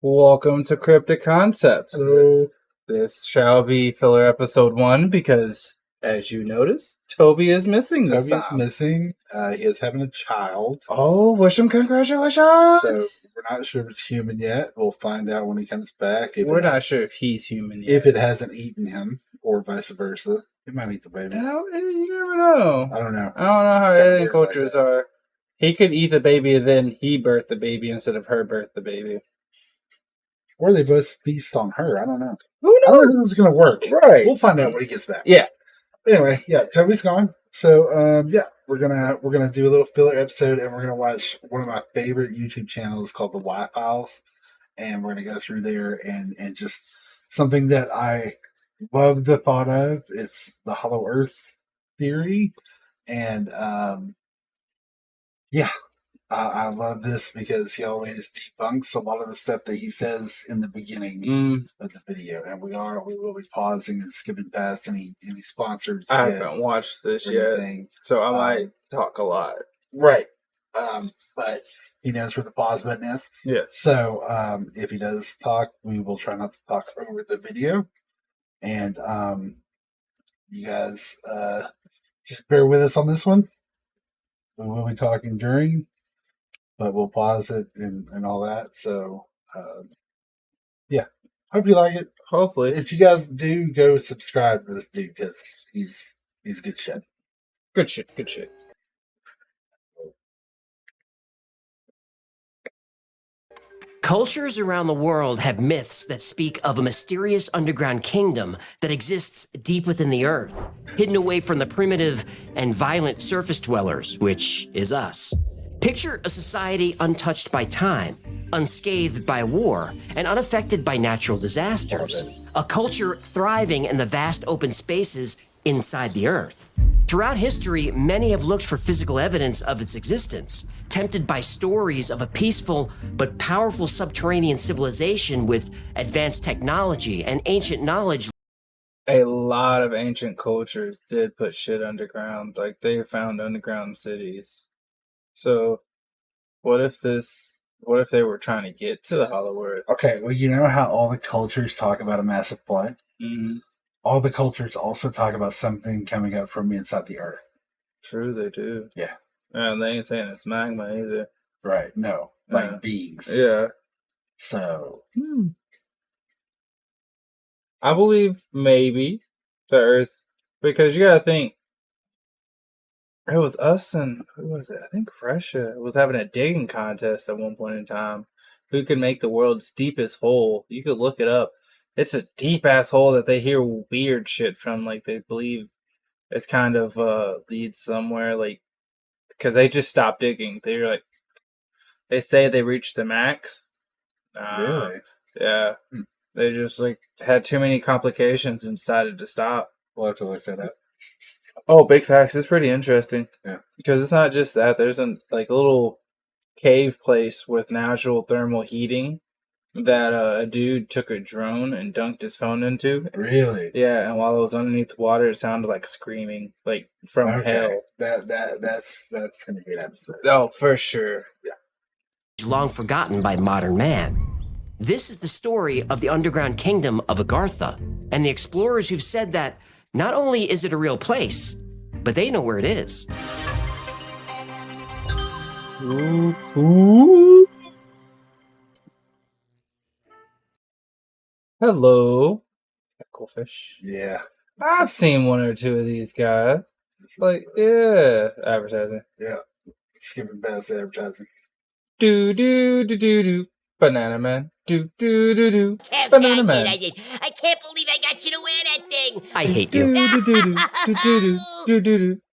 Welcome to Cryptic Concepts. Hello. This shall be filler episode 1 because, as you notice, Toby is missing this Toby is time. missing. He is having a child. Oh, wish him congratulations! So we're not sure if it's human yet. We'll find out when he comes back. We're not sure if he's human yet. If it hasn't eaten him, or vice versa. He might eat the baby. No, you never know. I don't know. I don't know how alien cultures are. He could eat the baby and then he birth the baby instead of her birth the baby. Or they both feast on her. I don't know. Who knows? I don't know if this is going to work. Right. We'll find out when he gets back. Yeah. Anyway, yeah, Toby's gone. So, we're gonna do a little filler episode, and we're gonna watch one of my favorite YouTube channels called the Y-Files, and we're gonna go through there and just something that I love the thought of. It's the Hollow Earth theory, and I love this because he always debunks a lot of the stuff that he says in the beginning of the video, and we will be pausing and skipping past any sponsored. I haven't watched this yet, so I might talk a lot. Right, but he knows where the pause button is. Yes. So if he does talk, we will try not to talk over the video, and you guys just bear with us on this one. We will be talking during. But we'll pause it and all that. So, hope you like it. Hopefully. If you guys do, go subscribe to this dude because he's good shit. Good shit. Cultures around the world have myths that speak of a mysterious underground kingdom that exists deep within the earth, hidden away from the primitive and violent surface dwellers, which is us. Picture a society untouched by time, unscathed by war, and unaffected by natural disasters. A culture thriving in the vast open spaces inside the earth. Throughout history, many have looked for physical evidence of its existence, tempted by stories of a peaceful but powerful subterranean civilization with advanced technology and ancient knowledge. A lot of ancient cultures did put shit underground, like they found underground cities. So, what if they were trying to get to the Hollow Earth? Okay, well, you know how all the cultures talk about a massive flood? Mm-hmm. All the cultures also talk about something coming up from inside the earth. True, they do. Yeah. And they ain't saying it's magma either. Right, no. Like beings. Yeah. So. I believe maybe the Earth, because you gotta think, it was us and who was it? I think Russia was having a digging contest at one point in time. Who could make the world's deepest hole? You could look it up. It's a deep ass hole that they hear weird shit from. Like they believe it's kind of leads somewhere. Like because they just stopped digging. They say they reached the max. Really? Yeah. They just had too many complications and decided to stop. We'll have to look that up. Oh, big facts. It's pretty interesting. Yeah. Because it's not just that. There's a little cave place with natural thermal heating that a dude took a drone and dunked his phone into. Really? Yeah, and while it was underneath the water, it sounded like screaming, like from hell. That's gonna be an episode. Oh, for sure. Yeah. Long forgotten by modern man. This is the story of the underground kingdom of Agartha, and the explorers who've said that not only is it a real place, but they know where it is. Ooh. Hello, Picklefish. Yeah. I've seen one or two of these guys. Advertising. Yeah. Skipping past advertising. Do. Banana Man. Do. Banana Man. I can't believe I got you to wear that thing. I hate you.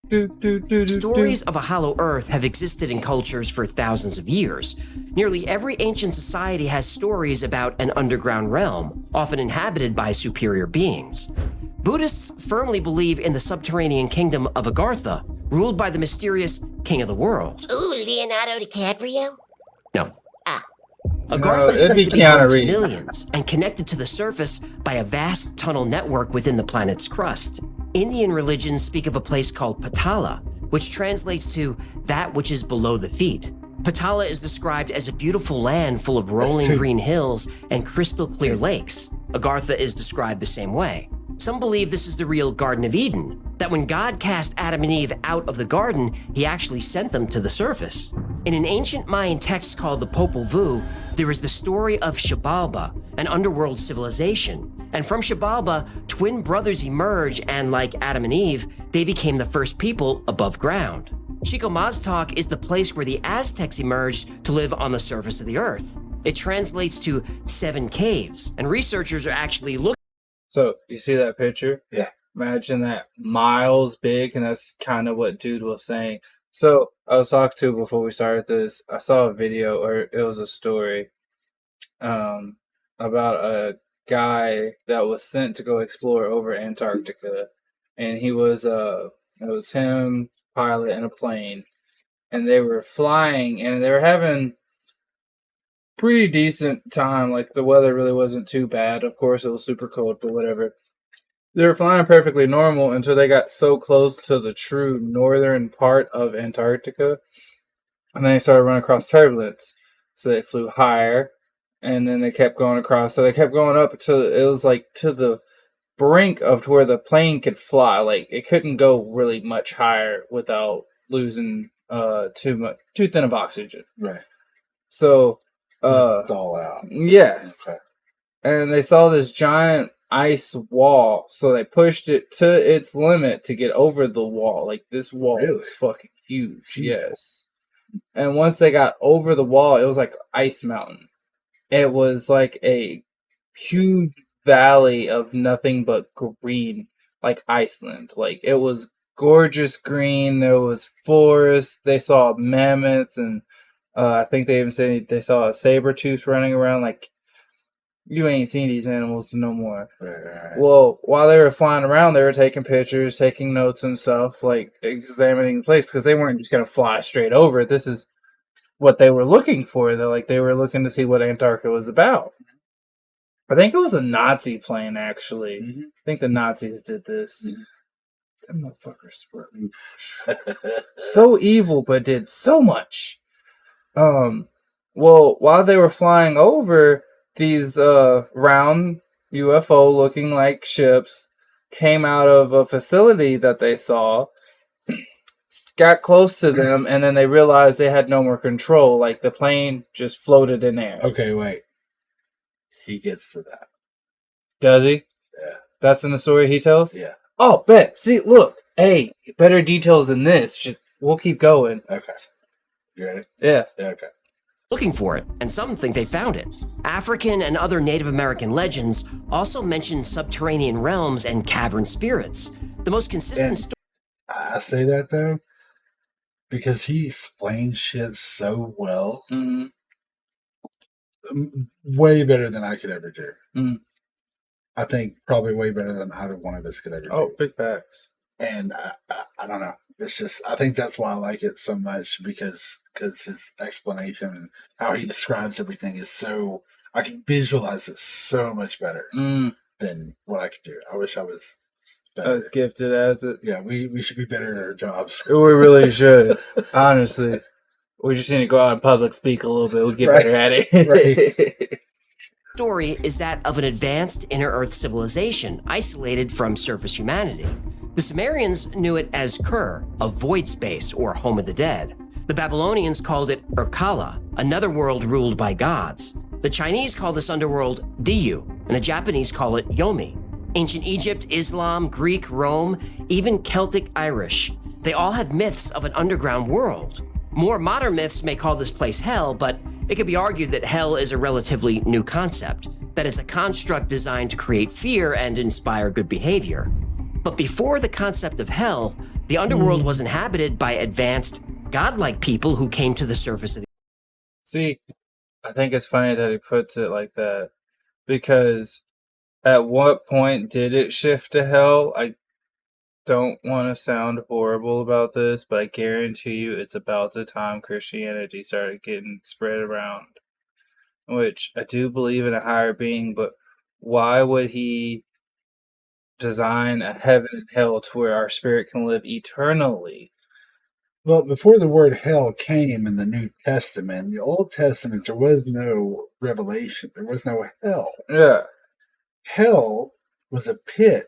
Do. Stories of a hollow earth have existed in cultures for thousands of years. Nearly every ancient society has stories about an underground realm, often inhabited by superior beings. Buddhists firmly believe in the subterranean kingdom of Agartha, ruled by the mysterious king of the world. Ooh, Leonardo DiCaprio? No. Ah. Agartha is it'd said be to be home Keanu to Reeves. millions and connected to the surface by a vast tunnel network within the planet's crust. Indian religions speak of a place called Patala, which translates to that which is below the feet. Patala is described as a beautiful land full of rolling two. green hills and crystal clear lakes. Agartha is described the same way. Some believe this is the real Garden of Eden, that when God cast Adam and Eve out of the garden, he actually sent them to the surface. In an ancient Mayan text called the Popol Vuh, there is the story of Xibalba, an underworld civilization. And from Xibalba, twin brothers emerge, and like Adam and Eve, they became the first people above ground. Chikomaztoc is the place where the Aztecs emerged to live on the surface of the earth. It translates to 7 caves, and researchers are actually looking. So, you see that picture? Yeah. Imagine that miles big, and that's kind of what dude was saying. So, I was talking to before we started this, I saw a video, or it was a story, about a guy that was sent to go explore over Antarctica. And he was, it was him, pilot, and a plane. And they were flying, and they were having pretty decent time. Like, the weather really wasn't too bad. Of course, it was super cold, but whatever. They were flying perfectly normal until they got so close to the true northern part of Antarctica, and then they started running across turbulence. So they flew higher, and then they kept going across. So they kept going up until it was like to the brink of to where the plane could fly. Like, it couldn't go really much higher without losing too thin of oxygen. Right. So It's all out. yes. Okay. And they saw this giant ice wall, so they pushed it to its limit to get over the wall. Like, this wall Really? was fucking huge. Yes. And once they got over the wall, it was like an ice mountain. It was like a huge valley of nothing but green, like Iceland. Like, it was gorgeous green. There was forest. They saw mammoths, and I think they even said they saw a saber tooth running around. Like, you ain't seen these animals no more. Right. Well, while they were flying around, they were taking pictures, taking notes and stuff, like examining the place, because they weren't just going to fly straight over it. This is what they were looking for. They were looking to see what Antarctica was about. I think it was a Nazi plane, actually. Mhm. I think the Nazis did this. Mhm. Them motherfuckers were so evil, but did so much. Well, while they were flying over, these round UFO looking like ships came out of a facility that they saw, got close to them, and then they realized they had no more control. Like, the plane just floated in air. Okay, wait. He gets to that. Does he? Yeah. That's in the story he tells? Yeah. Oh, bet. See, look. Hey, better details than this. Just, we'll keep going. Okay. You ready? Yeah. Yeah, okay. Looking for it, and some think they found it. African and other Native American legends also mention subterranean realms and cavern spirits. The most consistent And- story. I say that, though, because he explains shit so well. Mm-hmm. Way better than I could ever do. Mm. I think probably way better than either one of us could ever Oh, do. big facts. And I don't know. It's just, I think that's why I like it so much, because his explanation and how he describes everything is so, I can visualize it so much better than what I could do. I wish I was better. As gifted as it. Yeah, we should be better at our jobs. We really should. Honestly. We just need to go out in public, speak a little bit. We'll get Right. better at it. Story is that of an advanced inner Earth civilization isolated from surface humanity. The Sumerians knew it as Kur, a void space or home of the dead. The Babylonians called it Urkala, another world ruled by gods. The Chinese call this underworld Diyu, and the Japanese call it Yomi. Ancient Egypt, Islam, Greek, Rome, even Celtic Irish. They all have myths of an underground world. More modern myths may call this place hell, but it could be argued that hell is a relatively new concept, that it's a construct designed to create fear and inspire good behavior. But before the concept of hell, the underworld was inhabited by advanced, godlike people who came to the surface of the See, I think it's funny that he puts it like that, because at what point did it shift to hell? I don't want to sound horrible about this, but I guarantee you it's about the time Christianity started getting spread around. Which, I do believe in a higher being, but why would he design a heaven and hell to where our spirit can live eternally? Well, before the word hell came in the New Testament, the Old Testament, there was no revelation. There was no hell. Yeah. Hell was a pit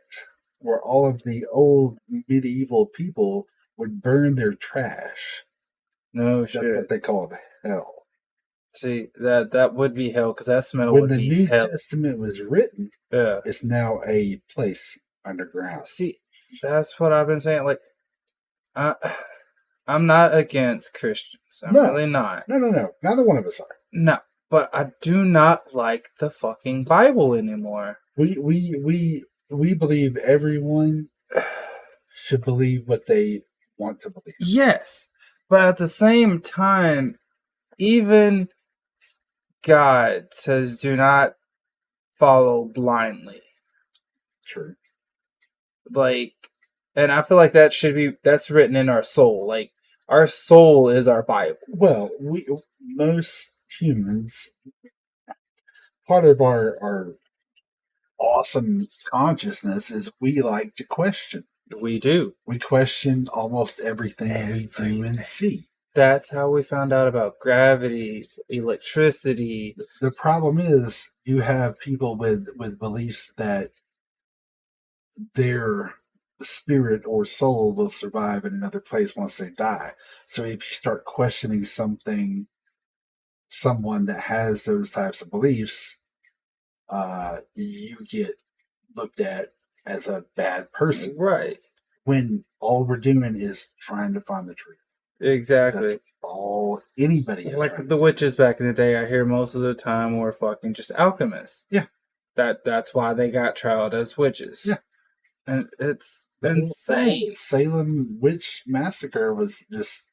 where all of the old medieval people would burn their trash. No That's shit. what they called hell. See, that would be hell, because that smell When would the be New hell. Testament was written, Yeah. it's now a place underground. See, that's what I've been saying. Like, I, I'm not against Christians. I'm No. really not. No. Neither one of us are. No, but I do not like the fucking Bible anymore. We believe everyone should believe what they want to believe. Yes, but at the same time, even God says do not follow blindly. True. Like, and I feel like that's written in our soul. Like, our soul is our Bible. Well, most humans, part of our awesome consciousness is we like to question. We do. We question almost everything we do and see. That's how we found out about gravity, electricity. The problem is you have people with beliefs that their spirit or soul will survive in another place once they die. So if you start questioning someone that has those types of beliefs, you get looked at as a bad person. Right. When all we're doing is trying to find the truth. Exactly. That's all anybody is. Like trying the witches back in the day, I hear most of the time were fucking just alchemists. Yeah. That's why they got trialed as witches. Yeah. And it's The insane. Salem witch massacre was just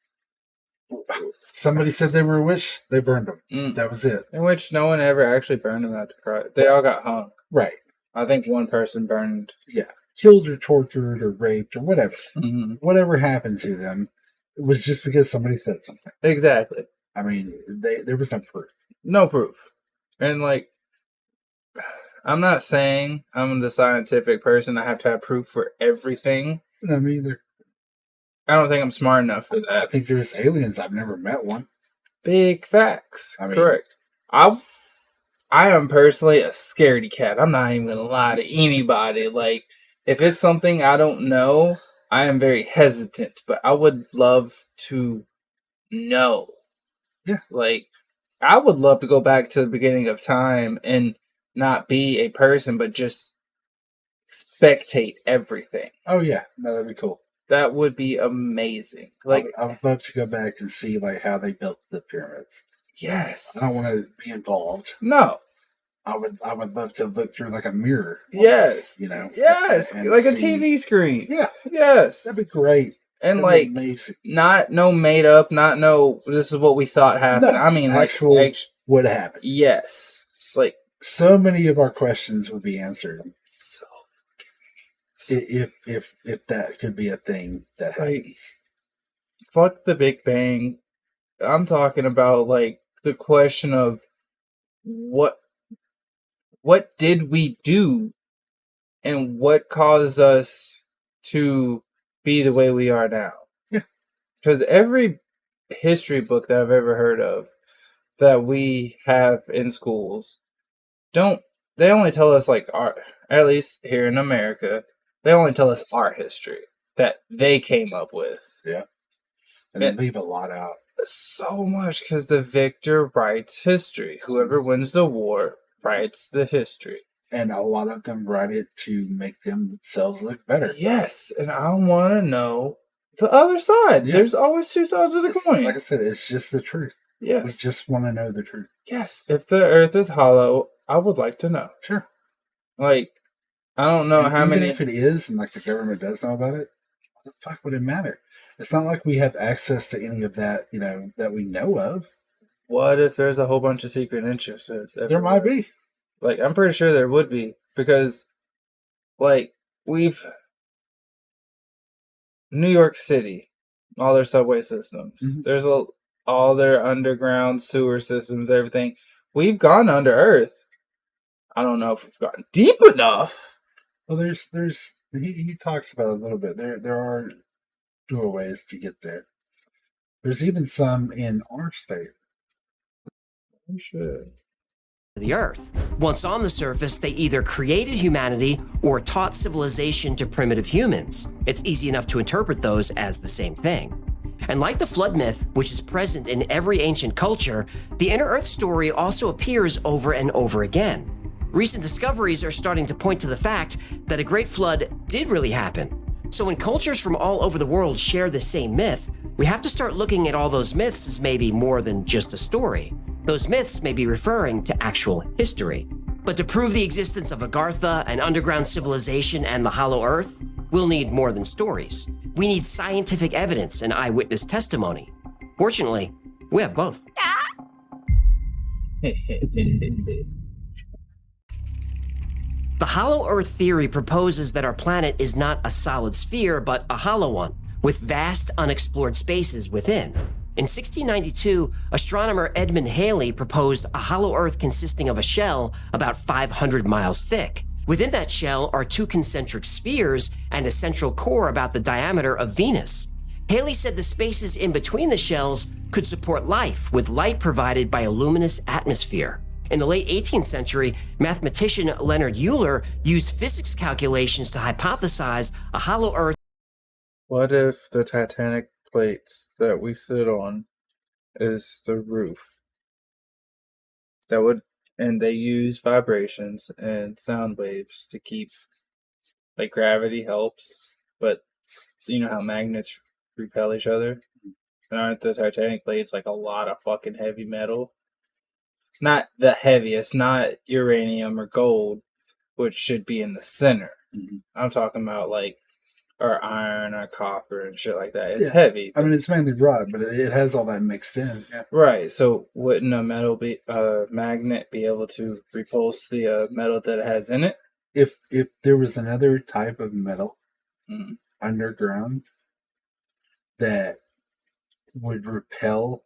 somebody said they were a witch, they burned them. Mm. That was it. In which no one ever actually burned them at the cross. They all got hung. Right. I think one person burned. Yeah. Killed or tortured or raped or whatever. Mm-hmm. Whatever happened to them, it was just because somebody said something. Exactly. I mean, there was no proof. No proof. And like, I'm not saying I'm the scientific person. I have to have proof for everything. No, me either. I don't think I'm smart enough for I that. think there's aliens. I've never met one. Big facts. I mean- Correct. I am personally a scaredy cat. I'm not even gonna lie to anybody. Like, if it's something I don't know, I am very hesitant. But I would love to know. Yeah. Like, I would love to go back to the beginning of time and not be a person, but just spectate everything. Oh yeah, no, that'd be cool. That would be amazing. Like, I would love to go back and see like how they built the pyramids. yes. I don't want to be involved. No. I would love to look through like a mirror. Yes. You know. Yes. and Like a see- TV screen. Yeah, Yes. that'd be great. And That'd like, be amazing. not no made up, not no, this is what we thought happened. No, I mean, like, actual what happened. yes. Like, So many of our questions would be answered so, if that could be a thing that Like- happens. fuck the Big Bang. I'm talking about like the question of what did we do and what caused us to be the way we are now. Yeah. Because every history book that I've ever heard of that we have in schools they only tell us like at least here in America, they only tell us our history that they came up with. And they leave a lot out. So much because the victor writes history. Whoever wins the war writes the history. And a lot of them write it to make themselves look better. Yes, and I want to know the other side. Yeah. There's always two sides of the coin. Like I said, it's just the truth. Yes. We just want to know the truth. Yes. If the earth is hollow, I would like to know. Sure. Like, I don't know And how even many. if it is, and like the government does know about it, what the fuck would it matter? It's not like we have access to any of that, that we know of. What if there's a whole bunch of secret interests? There might be. Like, I'm pretty sure there would be. Because, like, New York City, all their subway systems. Mhm. There's all their underground sewer systems, everything. We've gone under earth. I don't know if we've gotten deep enough. Well, he talks about it a little bit. There are doorways to get there. There's even some in our state. Oh, shit. The Earth. Once on the surface, they either created humanity or taught civilization to primitive humans. It's easy enough to interpret those as the same thing. And like the flood myth, which is present in every ancient culture, the inner Earth story also appears over and over again. Recent discoveries are starting to point to the fact that a great flood did really happen. So when cultures from all over the world share the same myth, we have to start looking at all those myths as maybe more than just a story. Those myths may be referring to actual history. But to prove the existence of Agartha, an underground civilization, and the Hollow Earth, we'll need more than stories. We need scientific evidence and eyewitness testimony. Fortunately, we have both. The Hollow Earth theory proposes that our planet is not a solid sphere, but a hollow one, with vast unexplored spaces within. In 1692, astronomer Edmund Halley proposed a hollow Earth consisting of a shell about 500 miles thick. Within that shell are two concentric spheres and a central core about the diameter of Venus. Halley said the spaces in between the shells could support life, with light provided by a luminous atmosphere. In the late 18th century, mathematician Leonard Euler used physics calculations to hypothesize a hollow Earth. What if the Titanic plates that we sit on is the roof? And they use vibrations and sound waves to keep, like, gravity helps, but you know how magnets repel each other? And aren't the Titanic plates like a lot of fucking heavy metal? Not the heaviest, not uranium or gold, which should be in the center. Mm-hmm. I'm talking about like our iron, our copper, and shit like that. It's heavy. I mean, it's mainly rod, but it has all that mixed in. Yeah. Right. So wouldn't a magnet be able to repulse the metal that it has in it? If there was another type of metal Mm-hmm. underground that would repel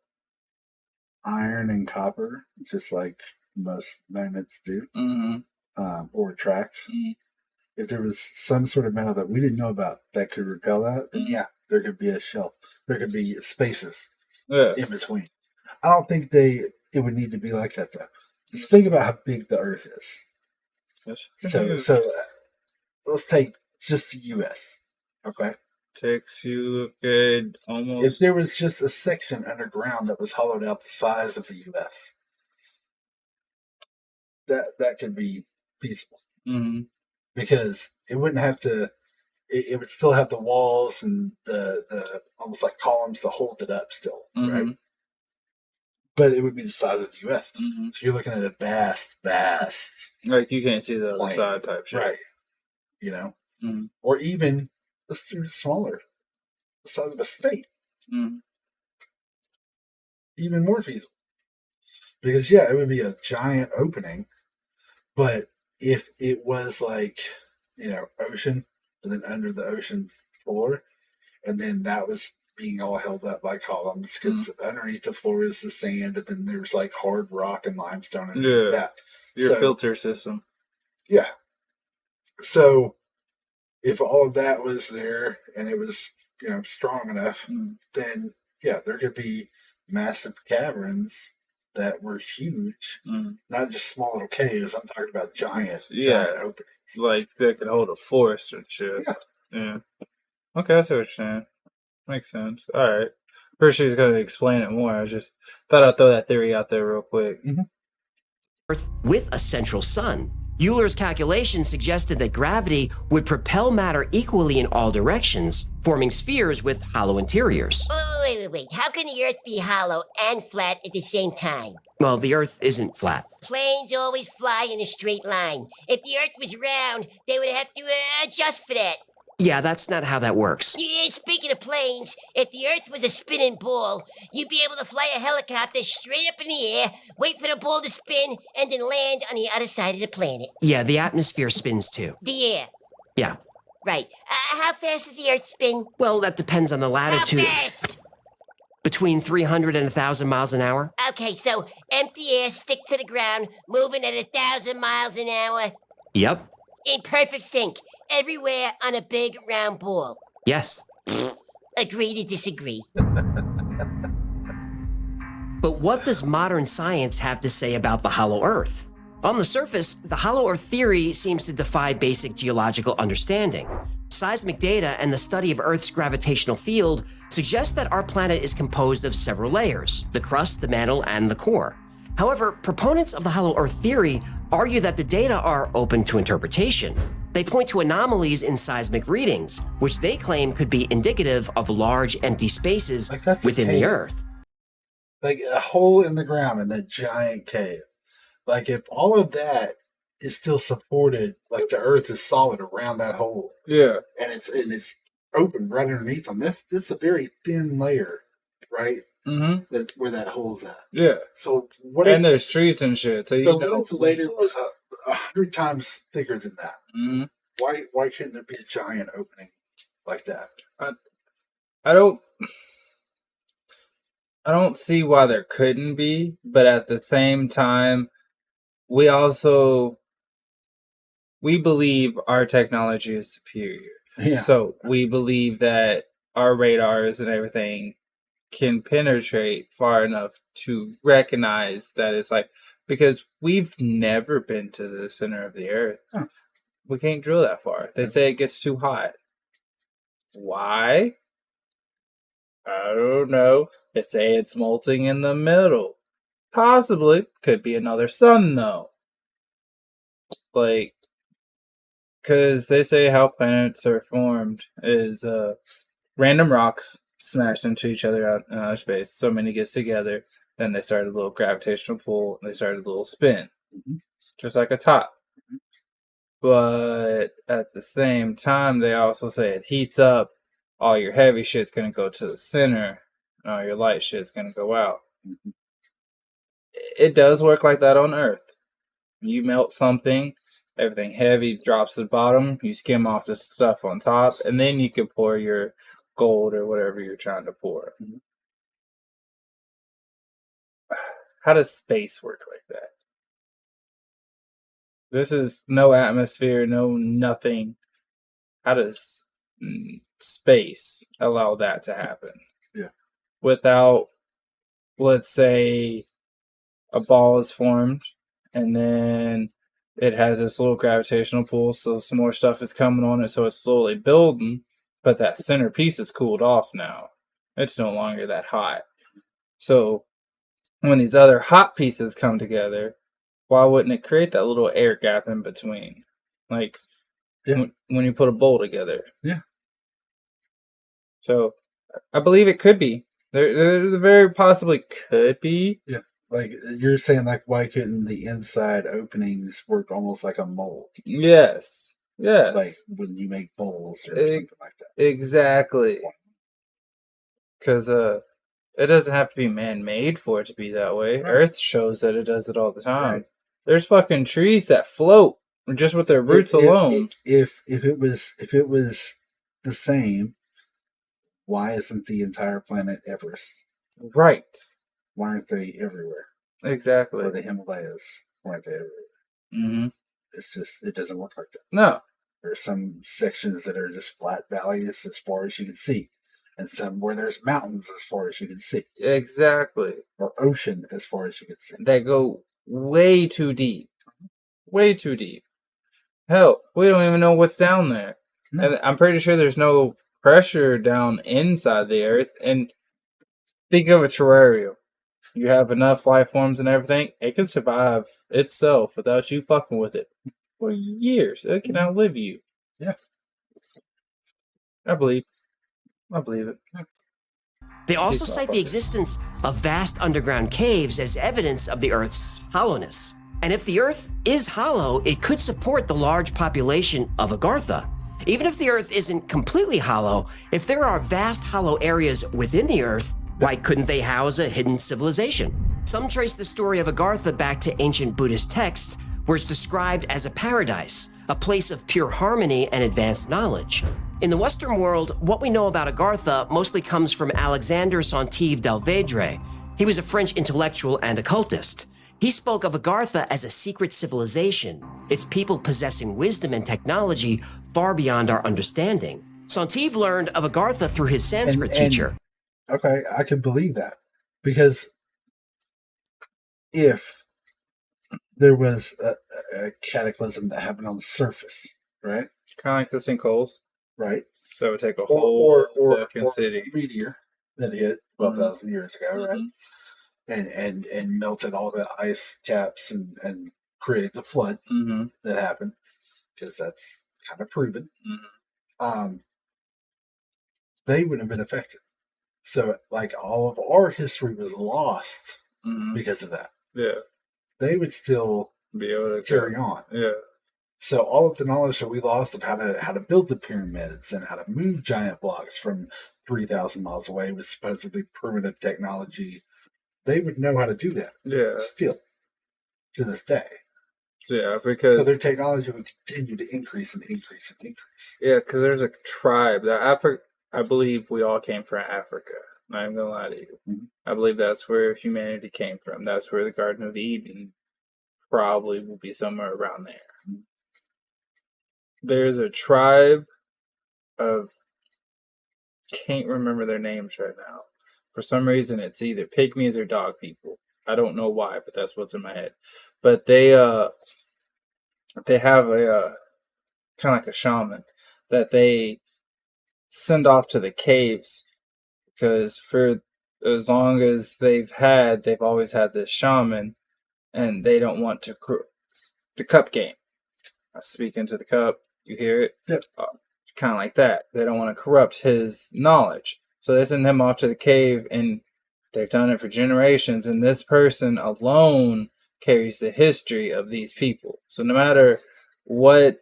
iron and copper, just like most magnets do, or attract. Mm-hmm. If there was some sort of metal that we didn't know about that could repel that, then yeah, there could be a shelf. There could be spaces in between. I don't think it would need to be like that though. Just think about how big the Earth is. Yes. So let's take just the U.S. Okay. Takes you a good almost. If there was just a section underground that was hollowed out the size of the U.S., that could be feasible. Mm-hmm. Because it wouldn't have to. It would still have the walls and the almost like columns to hold it up still, right? But it would be the size of the U.S. Mm-hmm. So you're looking at a vast, like you can't see the other plane, side type shit, right? You know, or even let's do smaller, the size of a state, even more feasible. Because yeah, it would be a giant opening, but if it was like, ocean, and then under the ocean floor, and then that was being all held up by columns, because underneath the floor is the sand, and then there's like hard rock and limestone underneath that. Your filter system. Yeah. So if all of that was there and it was, strong enough, then yeah, there could be massive caverns that were huge, not just small little caves. I'm talking about giant openings. Like that could hold a forest and shit. Yeah. Okay, I see what you're saying. Makes sense. All right. Pretty sure he's going to explain it more. I just thought I'd throw that theory out there real quick. Earth with a central sun. Euler's calculations suggested that gravity would propel matter equally in all directions, forming spheres with hollow interiors. Wait. How can the Earth be hollow and flat at the same time? Well, the Earth isn't flat. Planes always fly in a straight line. If the Earth was round, they would have to adjust for that. Yeah, that's not how that works. Yeah, speaking of planes, if the Earth was a spinning ball, you'd be able to fly a helicopter straight up in the air, wait for the ball to spin, and then land on the other side of the planet. Yeah, the atmosphere spins too. The air. Yeah. Right. How fast does the Earth spin? Well, that depends on the latitude. How fast? Between 300 and 1,000 miles an hour. Okay, so empty air sticks to the ground, moving at 1,000 miles an hour. Yep. In perfect sync, everywhere on a big round ball. Yes. Agree to disagree. But what does modern science have to say about the hollow Earth? On the surface, the hollow Earth theory seems to defy basic geological understanding. Seismic data and the study of Earth's gravitational field suggest that our planet is composed of several layers: the crust, the mantle, and the core. However, proponents of the hollow Earth theory argue that the data are open to interpretation. They point to anomalies in seismic readings, which they claim could be indicative of large empty spaces Like, that's a within the cave. Earth. Like a hole in the ground in that giant cave. Like if all of that is still supported, like the Earth is solid around that hole, Yeah. and it's open right underneath them. That's a very thin layer, right? Mm-hmm. That where that hole's at. Yeah. So what? And there's trees and shit. So you know. What if later was 100 times thicker than that? Mm-hmm. Why couldn't there be a giant opening like that? I don't see why there couldn't be, but at the same time, we believe our technology is superior. Yeah. So we believe that our radars and everything can penetrate far enough to recognize that it's like, because we've never been to the center of the Earth. Huh. We can't drill that far. They say it gets too hot. Why? I don't know. They say it's molting in the middle. Possibly. Could be another sun, though. Like, because they say how planets are formed is random rocks smashed into each other out in outer space. So many gets together. Then they start a little gravitational pull. And they start a little spin. Mm-hmm. Just like a top. But at the same time, they also say it heats up. All your heavy shit's going to go to the center. And all your light shit's going to go out. Mm-hmm. It does work like that on Earth. You melt something, everything heavy drops to the bottom, you skim off the stuff on top, and then you can pour your gold or whatever you're trying to pour. Mm-hmm. How does space work like that? This is no atmosphere, no nothing. How does space allow that to happen? Yeah. Without, let's say, a ball is formed, and then it has this little gravitational pull, so some more stuff is coming on it, so it's slowly building, but that center piece is cooled off now. It's no longer that hot. So when these other hot pieces come together, why wouldn't it create that little air gap in between? Like, yeah. when you put a bowl together. Yeah. So I believe it could be. There very possibly could be. Yeah. Like you're saying, like why couldn't the inside openings work almost like a mold? Yes. Yes. Like when you make bowls or something like that. Exactly. Because it doesn't have to be man-made for it to be that way. Right. Earth shows that it does it all the time. Right. There's fucking trees that float just with their roots alone. If it was the same, why isn't the entire planet Everest? Right. Why aren't they everywhere? Exactly. Or the Himalayas? Why aren't they everywhere? Mm-hmm. It's just, it doesn't work like that. No. There's some sections that are just flat valleys as far as you can see. And some where there's mountains as far as you can see. Exactly. Or ocean as far as you can see. They go way too deep. Way too deep. Hell, we don't even know what's down there. No. And I'm pretty sure there's no pressure down inside the Earth. And think of a terrarium. You have enough life forms and everything, it can survive itself without you fucking with it for years. It can outlive you. Yeah. I believe it. They also cite the existence of vast underground caves as evidence of the Earth's hollowness. And if the Earth is hollow, it could support the large population of Agartha. Even if the Earth isn't completely hollow, if there are vast hollow areas within the Earth, why couldn't they house a hidden civilization? Some trace the story of Agartha back to ancient Buddhist texts, where it's described as a paradise, a place of pure harmony and advanced knowledge. In the Western world, what we know about Agartha mostly comes from Alexandre Saintive Delvedre. He was a French intellectual and occultist. He spoke of Agartha as a secret civilization, its people possessing wisdom and technology far beyond our understanding. Saintive learned of Agartha through his Sanskrit teacher. Okay, I can believe that. Because if there was a cataclysm that happened on the surface, right? Kind of like the sinkholes. Right. That would take a whole fucking city. A meteor that hit 12,000 years ago, right? And melted all the ice caps and created the flood that happened, because that's kind of proven. They wouldn't have been affected. So, like, all of our history was lost because of that. Yeah. They would still be able to carry on. Yeah. So all of the knowledge that we lost of how to build the pyramids and how to move giant blocks from 3,000 miles away with supposedly primitive technology, they would know how to do that. Yeah. Still, to this day. Yeah, because so their technology would continue to increase and increase and increase. Yeah, because there's a tribe that I believe we all came from Africa. Not even gonna lie to you. I believe that's where humanity came from. That's where the Garden of Eden probably will be somewhere around there. There's a tribe of, can't remember their names right now. For some reason, it's either pygmies or dog people. I don't know why, but that's what's in my head. But they have a kind of like a shaman that they send off to the caves, because for as long as they've always had this shaman, and they don't want to the cup game. I speak into the cup, you hear it? Yep. Kind of like that. They don't want to corrupt his knowledge. So they send him off to the cave, and they've done it for generations, and this person alone carries the history of these people. So no matter what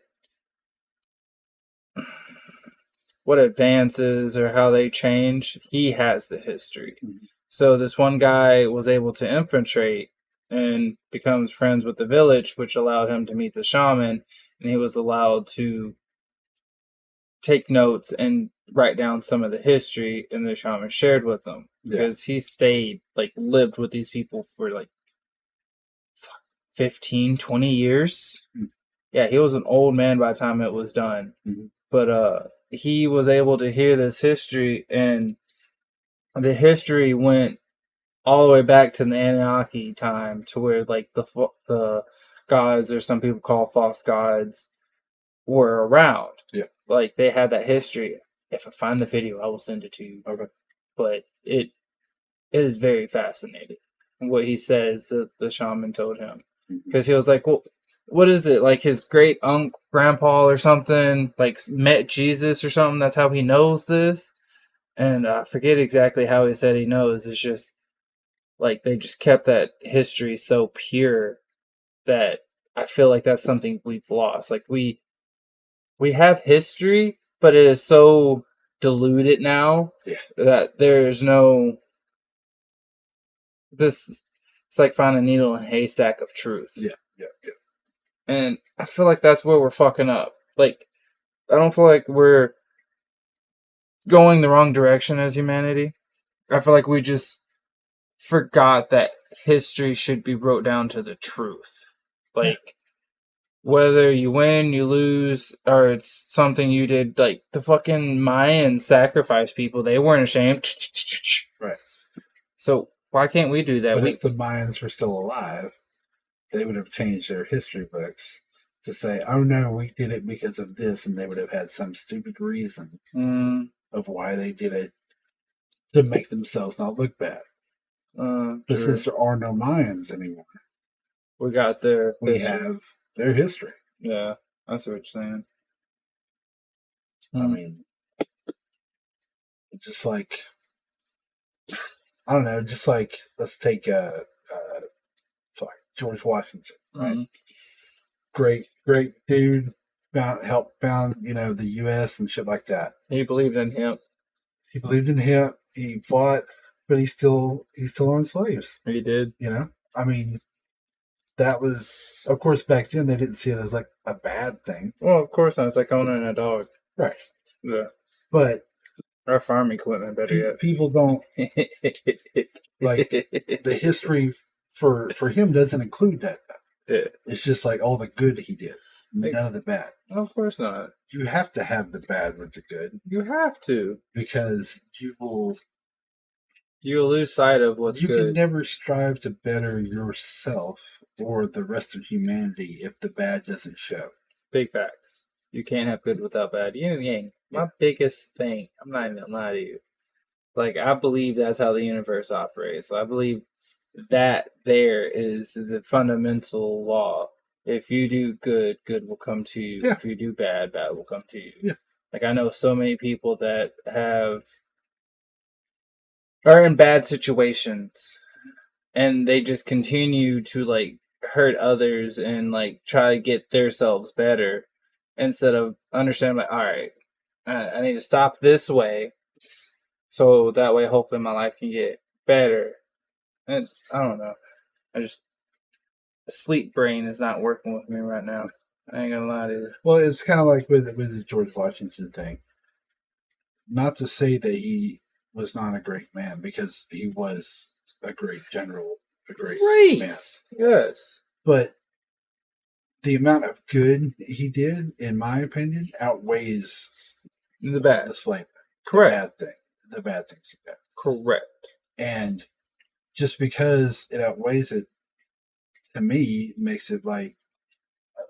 advances or how they change, he has the history. So this one guy was able to infiltrate and becomes friends with the village, which allowed him to meet the shaman, and he was allowed to take notes and write down some of the history, and the shaman shared with them, because he lived with these people for 15, 20 years. Yeah, he was an old man by the time it was done. But he was able to hear this history, and the history went all the way back to the Anunnaki time, to where the gods, or some people call false gods, were around. Yeah. They had that history. If I find the video, I will send it to you. Okay. But it is very fascinating what he says that the shaman told him. Because he was like, well, what is it? His great grandpa or something, met Jesus or something. That's how he knows this. And I forget exactly how he said he knows. It's just, they just kept that history so pure that I feel like that's something we've lost. We have history, but it is so diluted now that there's no... It's like finding a needle in a haystack of truth. Yeah. And I feel like that's where we're fucking up. I don't feel like we're going the wrong direction as humanity. I feel like we just forgot that history should be wrote down to the truth. Whether you win, you lose, or it's something you did, the fucking Mayans sacrificed people. They weren't ashamed. Right. So why can't we do that? But if the Mayans were still alive, they would have changed their history books to say, oh no, we did it because of this, and they would have had some stupid reason of why they did it to make themselves not look bad. But since there are no Mayans anymore, we got we have their history. Yeah, that's what you're saying. I mean, just I don't know, let's take George Washington, right? Great dude. Helped found the U.S. and shit like that. He believed in him. He fought, but he still owned slaves. He did. I mean, that was, of course, back then they didn't see it as a bad thing. Well, of course not. It's like owning a dog. Right. Yeah. But our farming equipment, better yet. People don't the history for him doesn't include that. Yeah. It's just all the good he did, none of the bad. Of course not. You have to have the bad with the good. You have to, because you will You lose sight of what's You can good. never strive to better yourself or the rest of humanity if the bad doesn't show. Big facts. You can't have good without bad. Yin and yang. My Yeah. biggest thing, I'm not even gonna lie to you. Like, I believe that's how the universe operates. I believe that there is the fundamental law. If you do good, good will come to you. Yeah. If you do bad, bad will come to you. Yeah. Like, I know so many people that are in bad situations and they just continue to like hurt others and like try to get themselves better instead of understanding like, all right, I need to stop this way so that way hopefully my life can get better. And I don't know. The sleep brain is not working with me right now. I ain't gonna lie to you. Well, it's kind of like with the George Washington thing. Not to say that he was not a great man, because he was a great general, a great man. Yes. But the amount of good he did, in my opinion, outweighs The bad. the slave, Correct. the bad things he did. Correct. And just because it outweighs it, to me, makes it like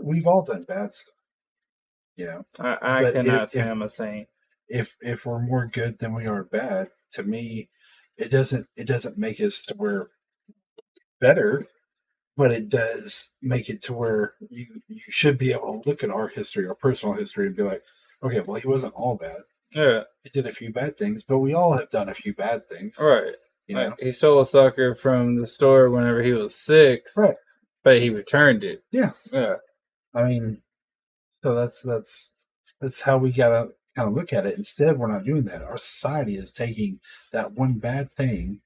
we've all done bad stuff. You know, I But cannot say I'm a saint. if we're more good than we are bad, to me, it doesn't make us to where better, but it does make it to where you should be able to look at our history, our personal history, and be like, okay, well, he wasn't all bad. Yeah. He did a few bad things, but we all have done a few bad things. Right. You know? Like, he stole a sucker from the store whenever he was 6. Right. But he returned it. Yeah. Yeah. I mean, so that's how we gotta kind of look at it. Instead, we're not doing that. Our society is taking that one bad thing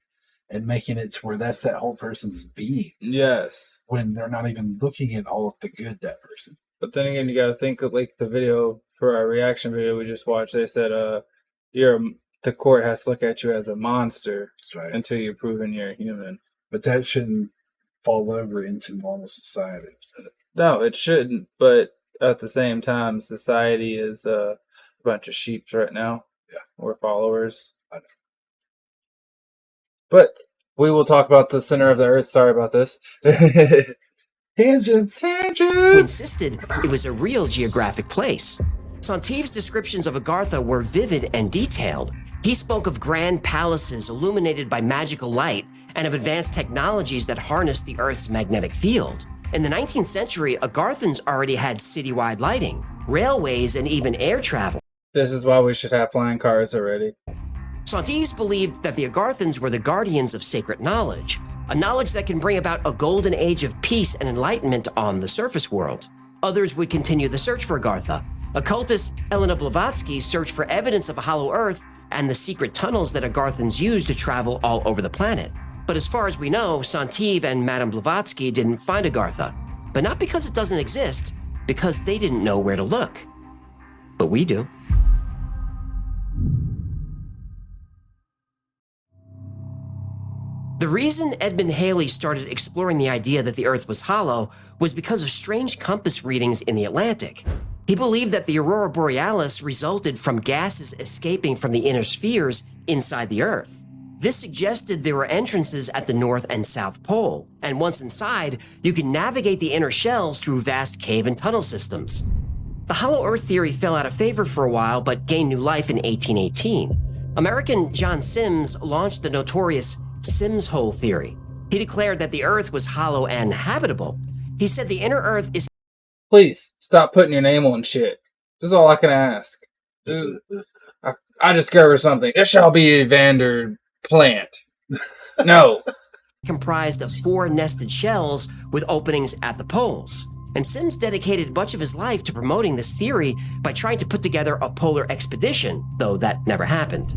and making it to where that's that whole person's being, Yes. when they're not even looking at all of the good that person. But then again, you gotta think of like the video for our reaction video we just watched. They said, the court has to look at you as a monster That's right. until you're proven you're a human. But that shouldn't fall over into normal society. No, it shouldn't. But at the same time, society is a bunch of sheeps right now. Yeah. We're followers. I know. But we will talk about the center of the earth. Sorry about this. Tangents. Who insisted it was a real geographic place. Santive's descriptions of Agartha were vivid and detailed. He spoke of grand palaces illuminated by magical light and of advanced technologies that harnessed the Earth's magnetic field. In the 19th century, Agarthans already had citywide lighting, railways, and even air travel. This is why we should have flying cars already. Santives believed that the Agarthans were the guardians of sacred knowledge, a knowledge that can bring about a golden age of peace and enlightenment on the surface world. Others would continue the search for Agartha. Occultist Elena Blavatsky searched for evidence of a hollow Earth and the secret tunnels that Agarthans used to travel all over the planet. But as far as we know, Santive and Madame Blavatsky didn't find Agartha. But not because it doesn't exist, because they didn't know where to look. But we do. The reason Edmund Halley started exploring the idea that the Earth was hollow was because of strange compass readings in the Atlantic. He believed that the aurora borealis resulted from gases escaping from the inner spheres inside the Earth. This suggested there were entrances at the North and South Pole, and once inside, you could navigate the inner shells through vast cave and tunnel systems. The hollow Earth theory fell out of favor for a while, but gained new life in 1818. American John Sims launched the notorious Sims hole theory. He declared that the Earth was hollow and habitable. He said the inner Earth is... Please stop putting your name on shit. This is all I can ask. I discovered something. It shall be Evander Plant. No. comprised of 4 nested shells with openings at the poles. And Sims dedicated much of his life to promoting this theory by trying to put together a polar expedition, though that never happened.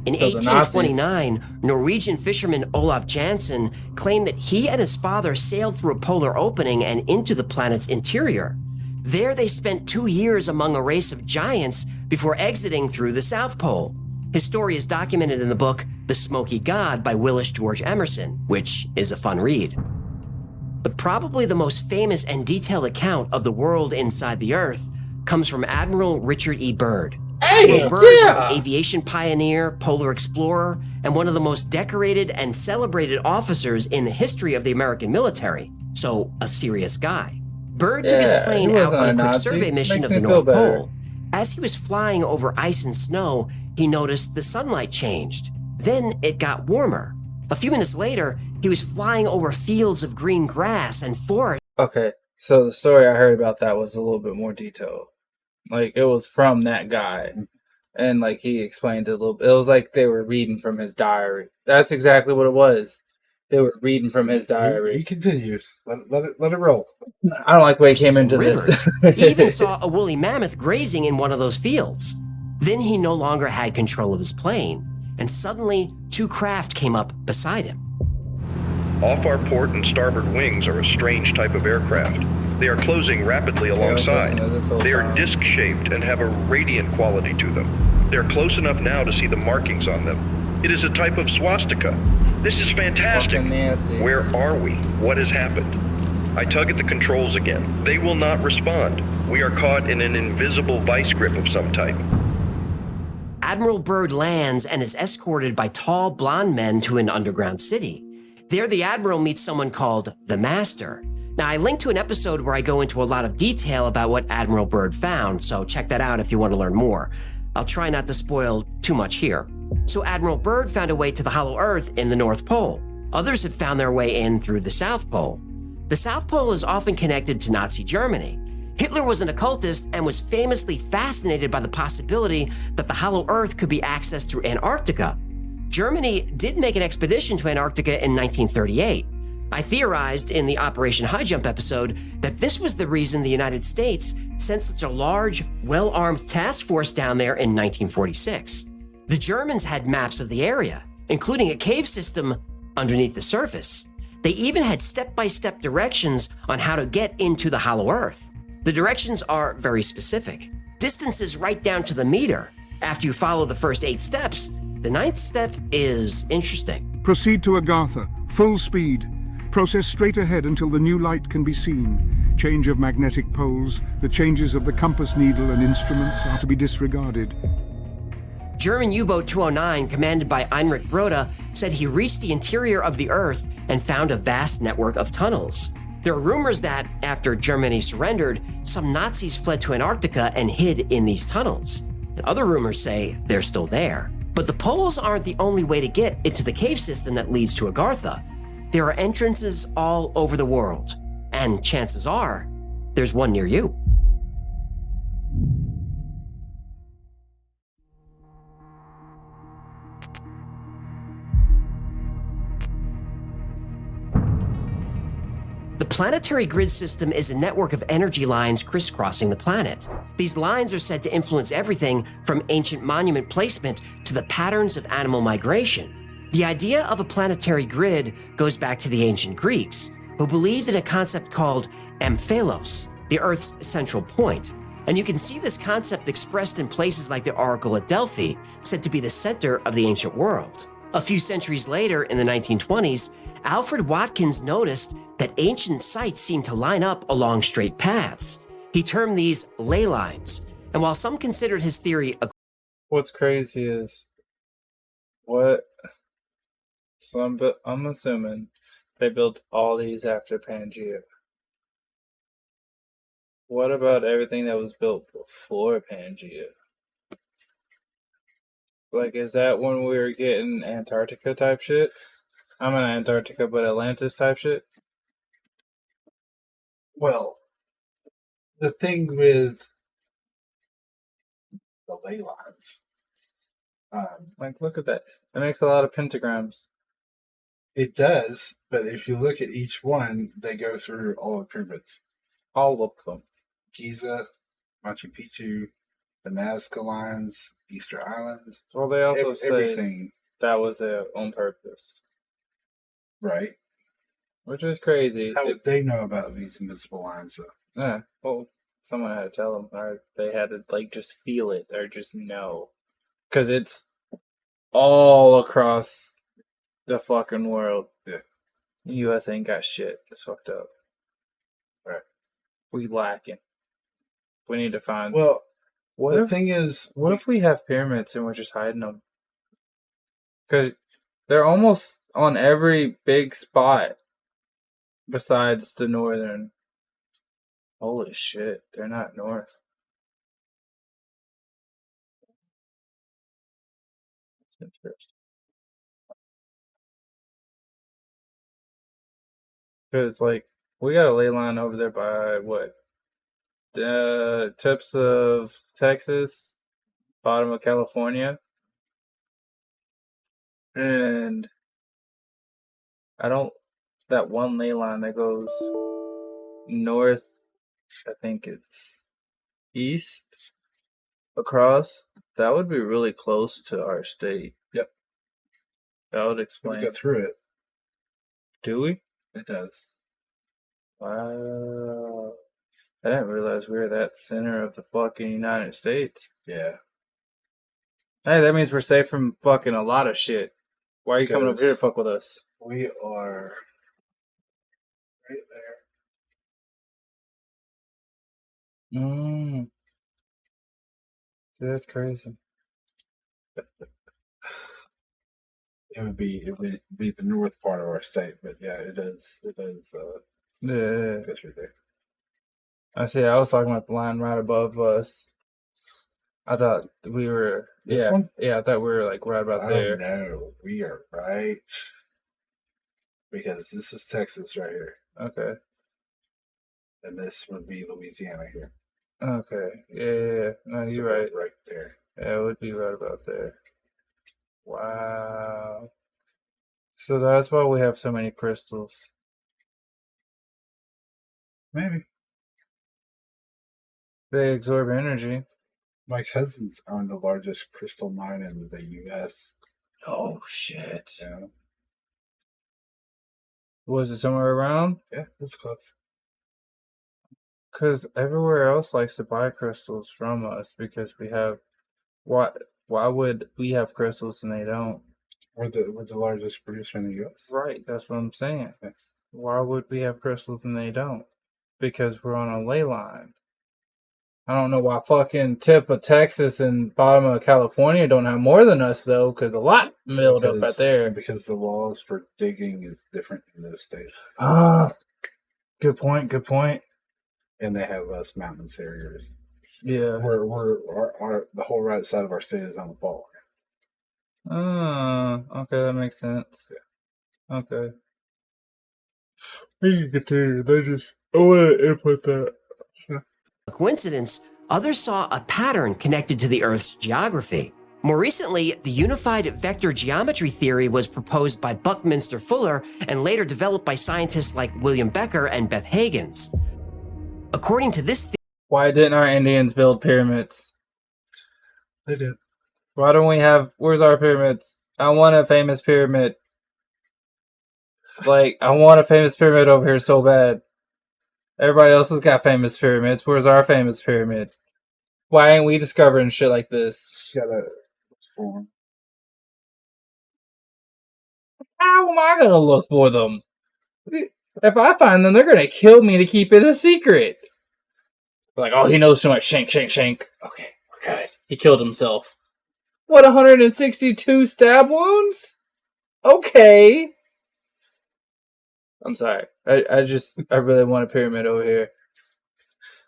In So the 1829, Norwegian fisherman Olaf Jansen claimed that he and his father sailed through a polar opening and into the planet's interior. There they spent 2 years among a race of giants before exiting through the South Pole. His story is documented in the book The Smoky God by Willis George Emerson, which is a fun read. But probably the most famous and detailed account of the world inside the Earth comes from Admiral Richard E. Byrd. Admiral Hey, Byrd was an yeah. aviation pioneer, polar explorer, and one of the most decorated and celebrated officers in the history of the American military, so a serious guy. Byrd took his yeah, he plane out wasn't on a a quick Nazi. survey mission Makes of me the feel North better. Pole. As he was flying over ice and snow, he noticed the sunlight changed. Then it got warmer. A few minutes later, he was flying over fields of green grass and forest. Okay, so the story I heard about that was a little bit more detailed. Like, it was from that guy. And, like, he explained it a little bit. It was like they were reading from his diary. That's exactly what it was. They were reading from his He diary. continues. Let it roll. I don't like the way he came into Rivers. this. He even saw a woolly mammoth grazing in one of those fields. Then he no longer had control of his plane, and suddenly 2 craft came up beside him. Off our port and starboard wings are a strange type of aircraft. They are closing rapidly I was alongside. listening to this whole They are time. disc-shaped and have a radiant quality to them. They are close enough now to see the markings on them. It is a type of swastika. This is fantastic. Fucking Nazis. Where are we? What has happened? I tug at the controls again. They will not respond. We are caught in an invisible vice grip of some type. Admiral Byrd lands and is escorted by tall blonde men to an underground city. There, the Admiral meets someone called the Master. Now, I linked to an episode where I go into a lot of detail about what Admiral Byrd found, so check that out if you want to learn more. I'll try not to spoil too much here. So Admiral Byrd found a way to the Hollow Earth in the North Pole. Others have found their way in through the South Pole. The South Pole is often connected to Nazi Germany. Hitler was an occultist and was famously fascinated by the possibility that the Hollow Earth could be accessed through Antarctica. Germany did make an expedition to Antarctica in 1938. I theorized in the Operation High Jump episode that this was the reason the United States sent such a large, well-armed task force down there in 1946. The Germans had maps of the area, including a cave system underneath the surface. They even had step-by-step directions on how to get into the Hollow Earth. The directions are very specific. Distances right down to the meter. After you follow the first 8 steps, the 9th step is interesting. Proceed to Agartha, full speed. Process straight ahead until the new light can be seen. Change of magnetic poles, the changes of the compass needle and instruments are to be disregarded. German U-boat 209, commanded by Heinrich Rode, said he reached the interior of the Earth and found a vast network of tunnels. There are rumors that, after Germany surrendered, some Nazis fled to Antarctica and hid in these tunnels. And other rumors say they're still there. But the poles aren't the only way to get into the cave system that leads to Agartha. There are entrances all over the world, and chances are, there's one near you. The planetary grid system is a network of energy lines crisscrossing the planet. These lines are said to influence everything from ancient monument placement to the patterns of animal migration. The idea of a planetary grid goes back to the ancient Greeks, who believed in a concept called amphelos, the Earth's central point. And you can see this concept expressed in places like the Oracle at Delphi, said to be the center of the ancient world. A few centuries later, in the 1920s, Alfred Watkins noticed that ancient sites seemed to line up along straight paths. He termed these ley lines, and while some considered his theory a What's crazy is so I'm assuming they built all these after Pangea. What about everything that was built before Pangea? Like, is that when we were getting Antarctica type shit? I'm in Antarctica, but Atlantis type shit? Well, the thing with the ley lines, Like, look at that. It makes a lot of pentagrams. it does, but if you look at each one, they go through all the pyramids. All of them. Giza, Machu Picchu, the Nazca lines, Easter Island, Well, they also say everything, that was their own purpose. right? Which is crazy. How would they know about these invisible lines, though? Yeah, well, someone had to tell them, or they had to, like, just feel it, or just know. Because it's all across the fucking world. Yeah. The U.S. ain't got shit. It's fucked up. Right. We lacking. We need to find... Well, What The if thing is, what if we have pyramids and we're just hiding them? Because they're almost on every big spot besides the northern. Holy shit, they're not north. That's interesting. Because, like, we got a ley line over there by what? The tips of Texas, bottom of California. And I don't. That one ley line that goes north, I think it's east across, that would be really close to our state. Yep. That would we explain. go through it. Do we? It does. Wow. I didn't realize we were that center of the fucking United States. Yeah. Hey, that means we're safe from fucking a lot of shit. Why are you coming over here to fuck with us? We are right there. Dude, that's crazy. It would be the north part of our state, but yeah, it does Yeah. go through there. I see. I was talking about the line right above us. I thought we were. This one? Yeah, I thought we were like right about I there. don't know. We are right because this is Texas right here, Okay. and this would be Louisiana here. Okay. Yeah. No, So you're we're right. right there. Yeah, it would be right about there. Wow. So that's why we have so many crystals. Maybe. They absorb energy. My cousins own the largest crystal mine in the U.S. Oh shit. Yeah, Was it somewhere around? yeah, it's close. Because everywhere else likes to buy crystals from us because we have. Why would we have crystals and they don't? We're the largest producer in the U.S. Right, that's what I'm saying. Why would we have crystals and they don't? Because we're on a ley line. I don't know why fucking tip of Texas and bottom of California don't have more than us though, because a lot milled up out there. Because the laws for digging is different in those states, Ah, good point. Good point. and they have less mountainous areas. Yeah. The whole right side of our state is on the fault. Okay, that makes sense. Okay. We can continue. I want to input that. A coincidence, others saw a pattern connected to the Earth's geography. More recently, the unified vector geometry theory was proposed by Buckminster Fuller and later developed by scientists like William Becker and Beth Higgins. According to this theory, Why didn't our Indians build pyramids? They did. Why don't we have? Where's our pyramids? I want a famous pyramid. Like, I want a famous pyramid over here so bad. Everybody else has got famous pyramids. Where's our famous pyramid? Why ain't we discovering shit like this? How am I gonna look for them? If I find them, they're gonna kill me to keep it a secret. Like, oh, he knows too much. Shank, shank, shank. Okay, we're good. He killed himself. What, 162 stab wounds? Okay. I'm sorry. I really want a pyramid over here.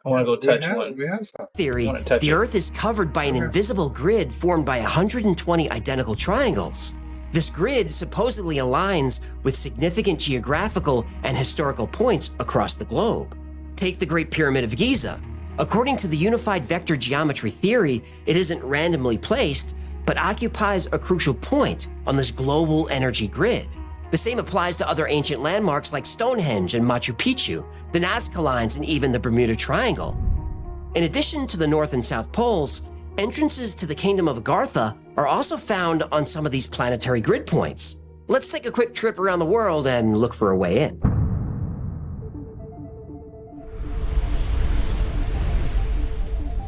I want to go touch one. We have some. theory, touch the it. Earth is covered by an invisible grid formed by 120 identical triangles. This grid supposedly aligns with significant geographical and historical points across the globe. Take the Great Pyramid of Giza. According to the unified vector geometry theory, it isn't randomly placed, but occupies a crucial point on this global energy grid. The same applies to other ancient landmarks like Stonehenge and Machu Picchu, the Nazca Lines, and even the Bermuda Triangle. In addition to the North and South Poles, entrances to the Kingdom of Agartha are also found on some of these planetary grid points. Let's take a quick trip around the world and look for a way in.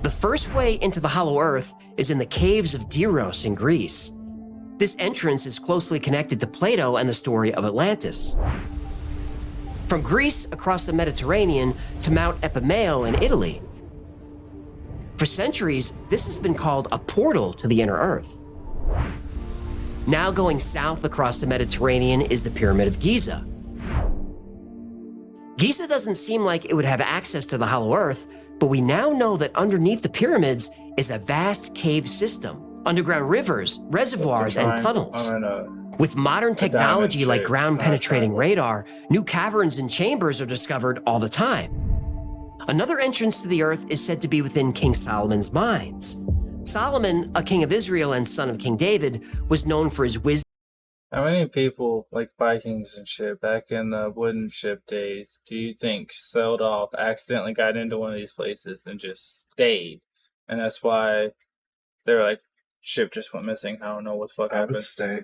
The first way into the Hollow Earth is in the caves of Diros in Greece. This entrance is closely connected to Plato and the story of Atlantis. From Greece across the Mediterranean to Mount Epimeo in Italy, For centuries, this has been called a portal to the inner Earth. Now going south across the Mediterranean is the Pyramid of Giza. Giza doesn't seem like it would have access to the Hollow Earth, but we now know that underneath the pyramids is a vast cave system, underground rivers, reservoirs, and tunnels. With modern technology like ground-penetrating radar, new caverns and chambers are discovered all the time. Another entrance to the Earth is said to be within King Solomon's mines. Solomon, a king of Israel and son of King David, was known for his wisdom. How many people, like Vikings and shit, back in the wooden ship days, do you think sailed off, accidentally got into one of these places, and just stayed? And that's why they were like, ship just went missing. I don't know what the fuck I happened. would say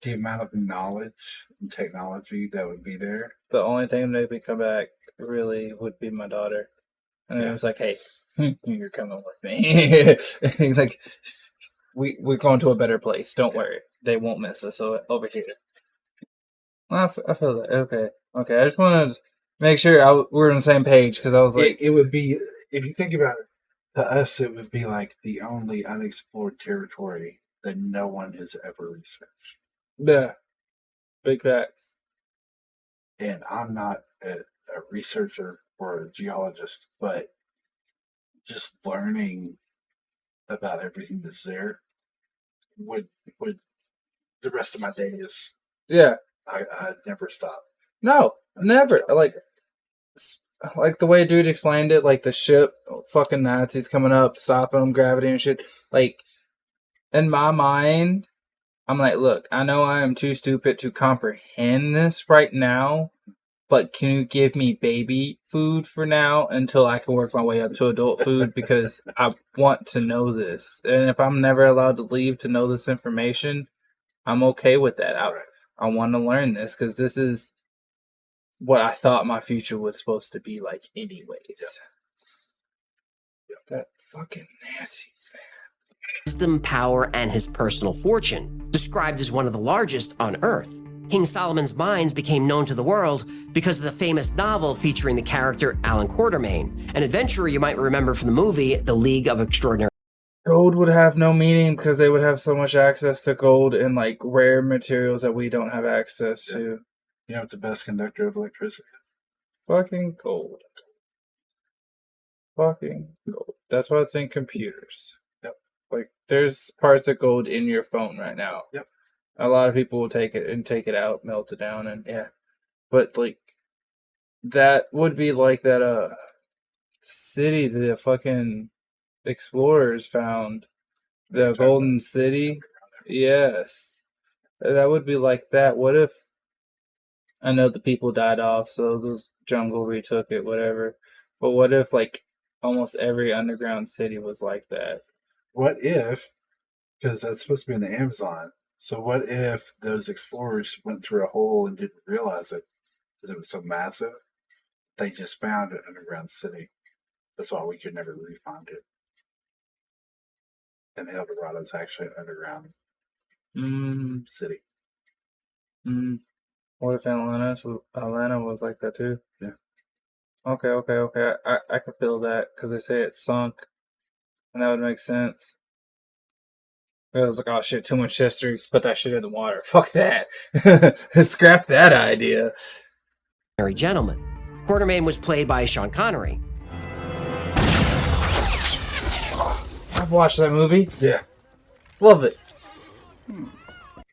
the amount of knowledge and technology that would be there. The only thing that made me come back really would be my daughter. And it was like, hey, you're coming with me. Like, we're going to a better place. Don't worry. They won't miss us over here. I feel that. Okay. I just wanted to make sure we're on the same page, because I was like... It would be, if you think about it, to us, it would be like the only unexplored territory that no one has ever researched. Yeah. Big facts. And I'm not a researcher or a geologist, but just learning about everything that's there would the rest of my days. Yeah. I'd never stop. No, never. Like the way dude explained it, like the ship, fucking Nazis coming up, stopping them, gravity and shit. Like, in my mind, I'm like, look, I know I am too stupid to comprehend this right now, but can you give me baby food for now until I can work my way up to adult food? Because I want to know this. And if I'm never allowed to leave to know this information, I'm okay with that. I want to learn this, because this is what I thought my future was supposed to be like anyways. That fucking Nazis, man. Wisdom, power, and his personal fortune, described as one of the largest on Earth. King Solomon's mines became known to the world because of the famous novel featuring the character Alan Quatermain, an adventurer you might remember from the movie The League of Extraordinary. Gold would have no meaning because they would have so much access to gold and like rare materials that we don't have access to. You know what the best conductor of electricity is? Fucking gold. Fucking gold. That's why it's in computers. Yep. Like, there's parts of gold in your phone right now. Yep. A lot of people will take it out, melt it down, and yeah. But like, that would be like that city the fucking explorers found. The Golden City. Yes. That would be like that. What if, I know the people died off, so the jungle retook it, whatever. But what if like almost every underground city was like that? What if, because that's supposed to be in the Amazon, so what if those explorers went through a hole and didn't realize it because it was so massive? They just found an underground city. That's why we could never re-find it. And El Dorado is actually an underground city. What if Atlanta was like that too? Yeah. Okay. I can feel that because they say it sunk, and that would make sense. I was like, oh shit, too much history. Put that shit in the water. Fuck that. Scrap that idea. Gentleman. Quatermain was played by Sean Connery. I've watched that movie. Yeah. Love it.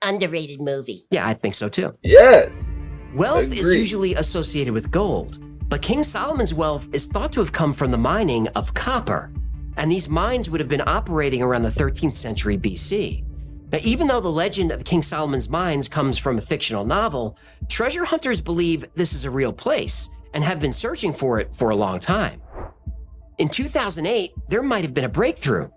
Underrated movie. Yeah, I think so too. Yes. Wealth is Agreed. usually associated with gold, but King Solomon's wealth is thought to have come from the mining of copper. And these mines would have been operating around the 13th century BC. Now, even though the legend of King Solomon's mines comes from a fictional novel, treasure hunters believe this is a real place and have been searching for it for a long time. In 2008, there might have been a breakthrough.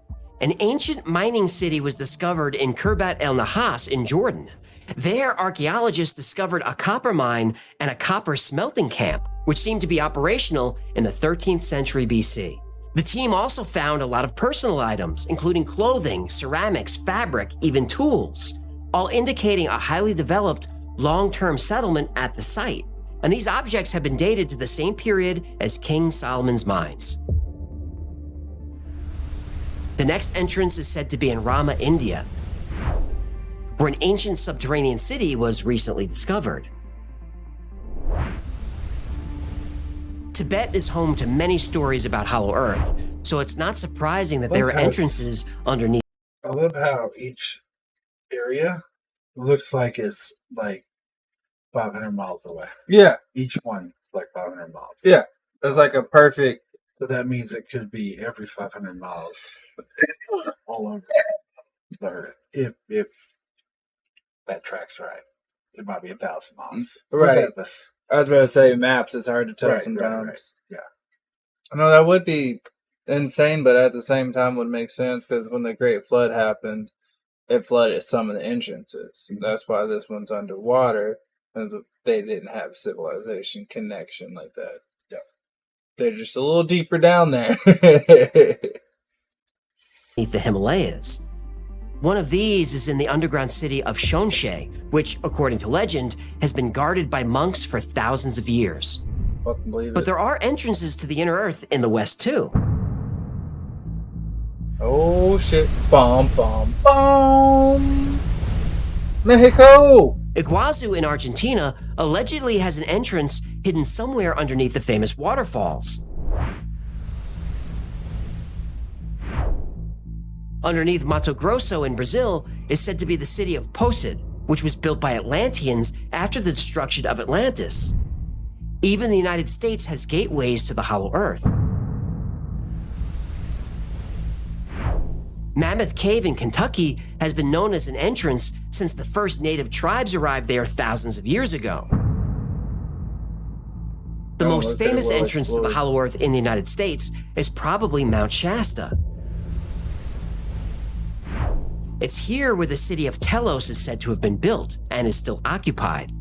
An ancient mining city was discovered in Khurbat el Nahas in Jordan. There, archaeologists discovered a copper mine and a copper smelting camp, which seemed to be operational in the 13th century BC. The team also found a lot of personal items, including clothing, ceramics, fabric, even tools, all indicating a highly developed, long-term settlement at the site. And these objects have been dated to the same period as King Solomon's mines. The next entrance is said to be in Rama, India, where an ancient subterranean city was recently discovered. Tibet is home to many stories about Hollow Earth, so it's not surprising that there are entrances underneath. I love how each area looks like it's like 500 miles away. Yeah, Each one is like 500 miles. yeah. It's like a perfect. So that means it could be every 500 miles all over the Earth. If that track's right, it might be 1,000 miles. Right. Regardless. I was about to say maps. It's hard to tell Right, sometimes. right. Yeah. I know that would be insane, but at the same time would make sense because when the Great Flood happened, it flooded some of the entrances. That's why this one's underwater, and they didn't have civilization connection like that. Yeah. They're just a little deeper down there. the Himalayas. One of these is in the underground city of Shonshe, which, according to legend, has been guarded by monks for thousands of years. Fucking believe But it. there are entrances to the inner earth in the west too. Oh shit! Bomb, bomb, bomb! Mexico! Iguazu in Argentina allegedly has an entrance hidden somewhere underneath the famous waterfalls. Underneath Mato Grosso in Brazil is said to be the city of Posid, which was built by Atlanteans after the destruction of Atlantis. Even the United States has gateways to the Hollow Earth. Mammoth Cave in Kentucky has been known as an entrance since the first native tribes arrived there thousands of years ago. The most famous entrance to the Hollow Earth in the United States is probably Mount Shasta. It's here where the city of Telos is said to have been built and is still occupied.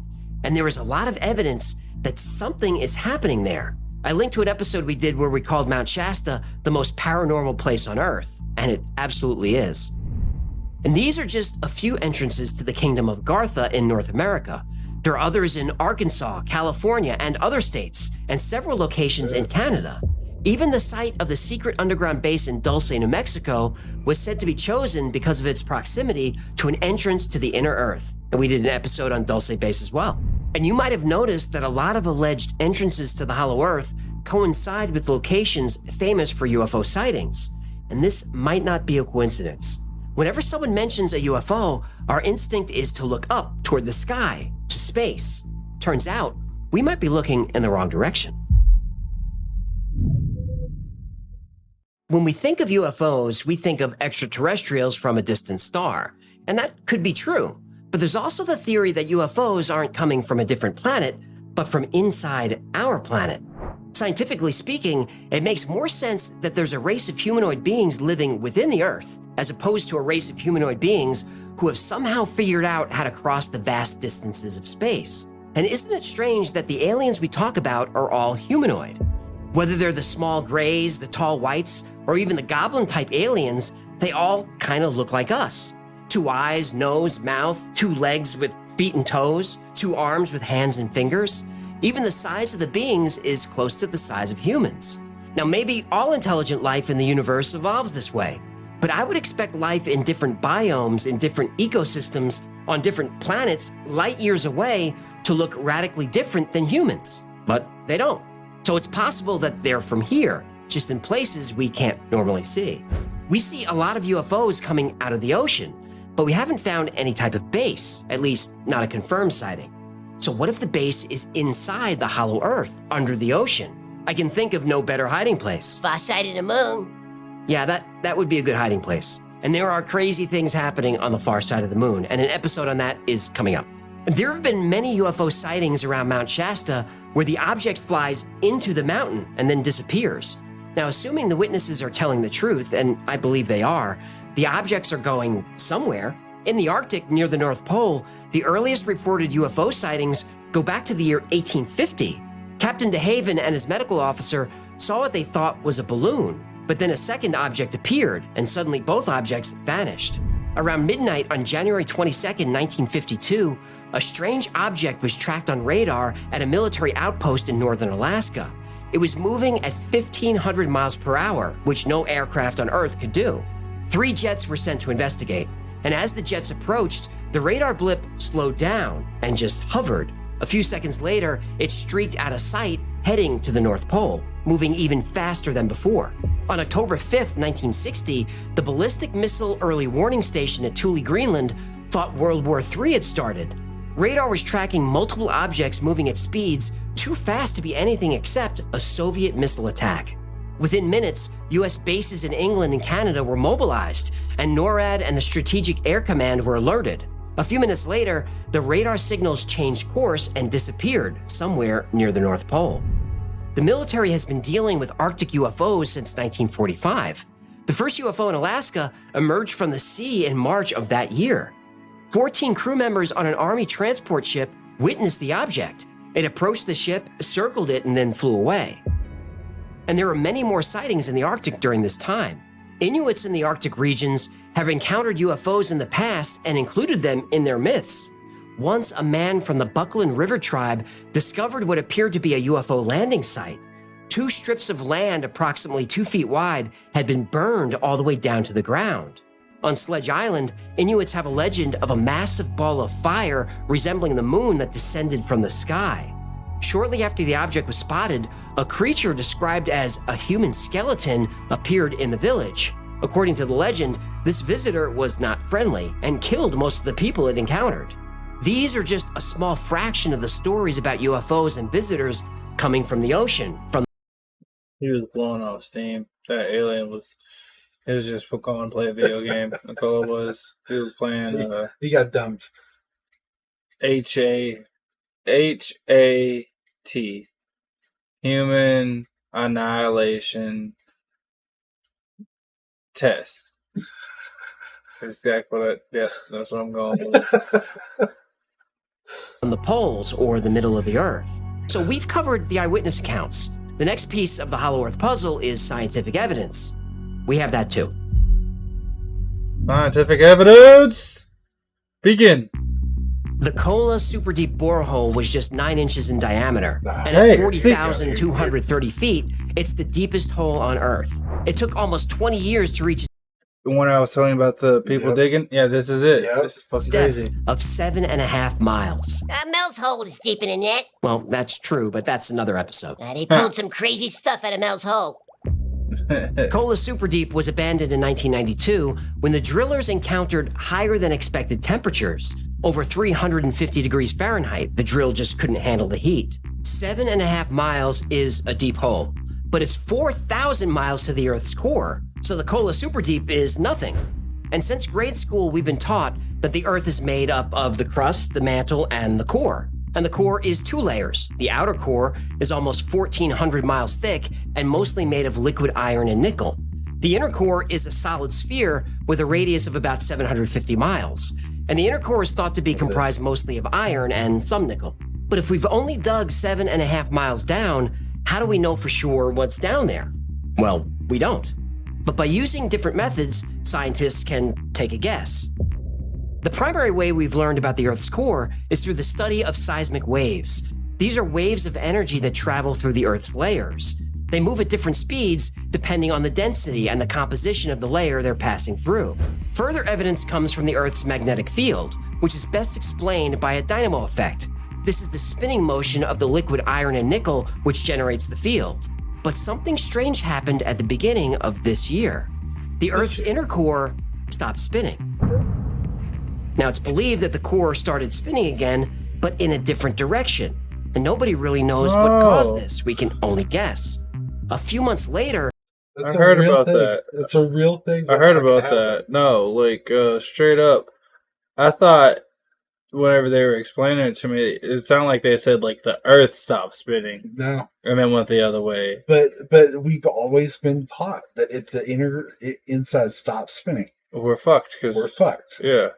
And there is a lot of evidence that something is happening there. I linked to an episode we did where we called Mount Shasta the most paranormal place on Earth, and it absolutely is. And these are just a few entrances to the kingdom of Gartha in North America. There are others in Arkansas, California, and other states, and several locations in Canada. Even the site of the secret underground base in Dulce, New Mexico, was said to be chosen because of its proximity to an entrance to the inner earth. And we did an episode on Dulce Base as well. And you might have noticed that a lot of alleged entrances to the Hollow Earth coincide with locations famous for UFO sightings. And this might not be a coincidence. Whenever someone mentions a UFO, our instinct is to look up toward the sky, to space. Turns out, we might be looking in the wrong direction. When we think of UFOs, we think of extraterrestrials from a distant star. And that could be true. But there's also the theory that UFOs aren't coming from a different planet, but from inside our planet. Scientifically speaking, it makes more sense that there's a race of humanoid beings living within the Earth, as opposed to a race of humanoid beings who have somehow figured out how to cross the vast distances of space. And isn't it strange that the aliens we talk about are all humanoid? Whether they're the small grays, the tall whites, or even the goblin-type aliens, they all kind of look like us. 2 eyes, nose, mouth, 2 legs with feet and toes, 2 arms with hands and fingers. Even the size of the beings is close to the size of humans. Now, maybe all intelligent life in the universe evolves this way, but I would expect life in different biomes, in different ecosystems, on different planets, light years away, to look radically different than humans. But they don't. So it's possible that they're from here, just in places we can't normally see. We see a lot of UFOs coming out of the ocean, but we haven't found any type of base, at least not a confirmed sighting. So what if the base is inside the Hollow Earth, under the ocean? I can think of no better hiding place. Far side of the moon. Yeah, that would be a good hiding place. And there are crazy things happening on the far side of the moon, and an episode on that is coming up. There have been many UFO sightings around Mount Shasta where the object flies into the mountain and then disappears. Now, assuming the witnesses are telling the truth, and I believe they are, the objects are going somewhere. In the Arctic near the North Pole, the earliest reported UFO sightings go back to the year 1850. Captain DeHaven and his medical officer saw what they thought was a balloon, but then a second object appeared, and suddenly both objects vanished. Around midnight on January 22nd, 1952, a strange object was tracked on radar at a military outpost in northern Alaska. It was moving at 1,500 miles per hour, which no aircraft on Earth could do. 3 jets were sent to investigate, and as the jets approached, the radar blip slowed down and just hovered. A few seconds later, it streaked out of sight, heading to the North Pole, moving even faster than before. On October 5th, 1960, the Ballistic Missile Early Warning Station at Thule, Greenland, thought World War III had started. Radar was tracking multiple objects moving at speeds too fast to be anything except a Soviet missile attack. Within minutes, US bases in England and Canada were mobilized, and NORAD and the Strategic Air Command were alerted. A few minutes later, the radar signals changed course and disappeared somewhere near the North Pole. The military has been dealing with Arctic UFOs since 1945. The first UFO in Alaska emerged from the sea in March of that year. 14 crew members on an Army transport ship witnessed the object. It approached the ship, circled it, and then flew away. And there are many more sightings in the Arctic during this time. Inuits in the Arctic regions have encountered UFOs in the past and included them in their myths. Once a man from the Buckland River tribe discovered what appeared to be a UFO landing site. 2 strips of land approximately 2 feet wide had been burned all the way down to the ground. On Sledge Island, Inuits have a legend of a massive ball of fire resembling the moon that descended from the sky. Shortly after the object was spotted, a creature described as a human skeleton appeared in the village. According to the legend, this visitor was not friendly and killed most of the people it encountered. These are just a small fraction of the stories about UFOs and visitors coming from the ocean. He was blowing off steam. That alien was. It was just going to play a video game. That's all it was. He was playing. He got dumped. HAT. Human Annihilation Test. That's exactly what that's what I'm going with. On the poles or the middle of the Earth. So we've covered the eyewitness accounts. The next piece of the Hollow Earth puzzle is scientific evidence. We have that too. Scientific evidence! Begin. The Kola Super Deep Borehole was just 9 inches in diameter, and Hey, at 40,230 feet, it's the deepest hole on Earth. It took almost 20 years to reach The one I was telling you about the people digging? Yeah, this is it. Yep. This is fucking depth crazy. of 7.5 miles. Mel's hole is deeper than that. Well, that's true, but that's another episode. They pulled some crazy stuff out of Mel's hole. Kola Super Deep was abandoned in 1992 when the drillers encountered higher than expected temperatures. Over 350 degrees Fahrenheit, the drill just couldn't handle the heat. 7.5 miles is a deep hole, but it's 4,000 miles to the Earth's core, so the Kola Super Deep is nothing. And since grade school, we've been taught that the Earth is made up of the crust, the mantle, and the core. And the core is 2 layers. The outer core is almost 1,400 miles thick and mostly made of liquid iron and nickel. The inner core is a solid sphere with a radius of about 750 miles. And the inner core is thought to be comprised mostly of iron and some nickel. But if we've only dug 7.5 miles down, how do we know for sure what's down there? Well, we don't. But by using different methods, scientists can take a guess. The primary way we've learned about the Earth's core is through the study of seismic waves. These are waves of energy that travel through the Earth's layers. They move at different speeds depending on the density and the composition of the layer they're passing through. Further evidence comes from the Earth's magnetic field, which is best explained by a dynamo effect. This is the spinning motion of the liquid iron and nickel which generates the field. But something strange happened at the beginning of this year. The Earth's inner core stopped spinning. Now, it's believed that the core started spinning again, but in a different direction. And nobody really knows what caused this. We can only guess. A few months later, I heard about that. It's a real thing. I heard about that. No, like, straight up. I thought, whenever they were explaining it to me, it sounded like they said, like, the Earth stopped spinning. No. And then went the other way. But we've always been taught that if the inside stops spinning, We're fucked. we're fucked. Yeah.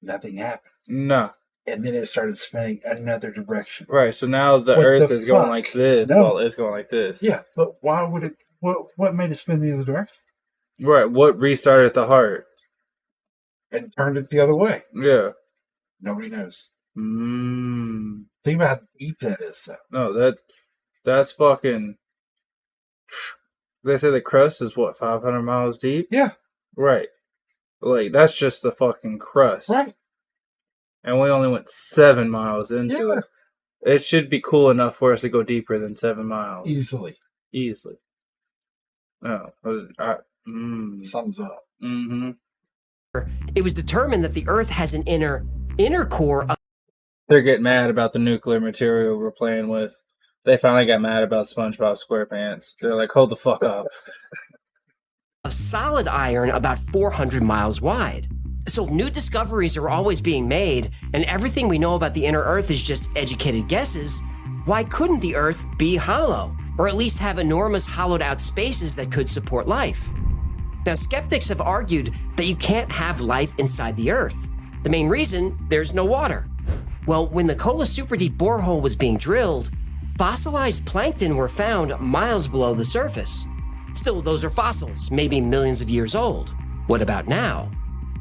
Nothing happened. No. And then it started spinning another direction. Right, so now the What Earth the is going fuck? like this No. while it's going like this. Yeah, but why would it? What made it spin the other direction Right, what restarted the heart? and turned it the other way? Yeah. Nobody knows. Mm. Think about how deep that is, though. No, that's fucking... They say the crust is, what, 500 miles deep? Yeah. Right. Like, that's just the fucking crust. Right. And we only went 7 miles into it. It should be cool enough for us to go deeper than 7 miles. Easily. No. Sums up. Mm-hmm. It was determined that the Earth has an inner core They're getting mad about the nuclear material we're playing with. They finally got mad about SpongeBob SquarePants. They're like, hold the fuck up. of solid iron about 400 miles wide. So new discoveries are always being made, and everything we know about the inner Earth is just educated guesses. Why couldn't the Earth be hollow, or at least have enormous hollowed out spaces that could support life? Now, skeptics have argued that you can't have life inside the Earth. The main reason, there's no water. Well, when the Kola Super Deep borehole was being drilled, fossilized plankton were found miles below the surface. Still, those are fossils, maybe millions of years old. What about now?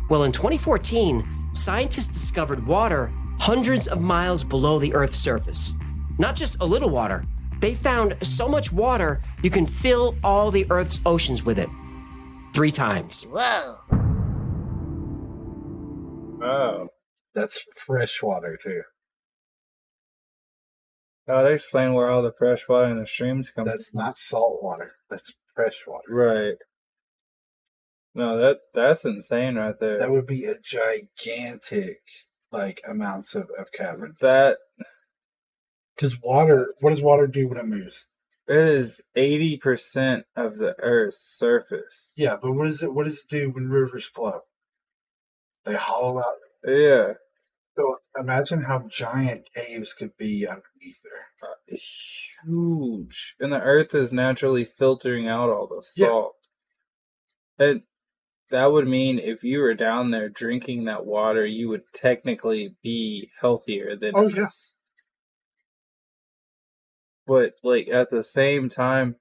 Well, in 2014, scientists discovered water hundreds of miles below the Earth's surface. Not just a little water. They found so much water, you can fill all the Earth's oceans with it. 3 times. Whoa. Oh. That's fresh water, too. That explain where all the fresh water in the streams come That's not salt water. That's fresh water. Right. No, that's insane right there. That would be a gigantic, amounts of caverns. That Because water, what does water do when it moves? it is 80% of the Earth's surface. Yeah, but what does it do when rivers flow? They hollow out. Yeah. So imagine how giant caves could be underneath there. Huge. And the Earth is naturally filtering out all the Yeah. salt. And that would mean if you were down there drinking that water, you would technically be healthier than Oh, us. yes. But, at the same time,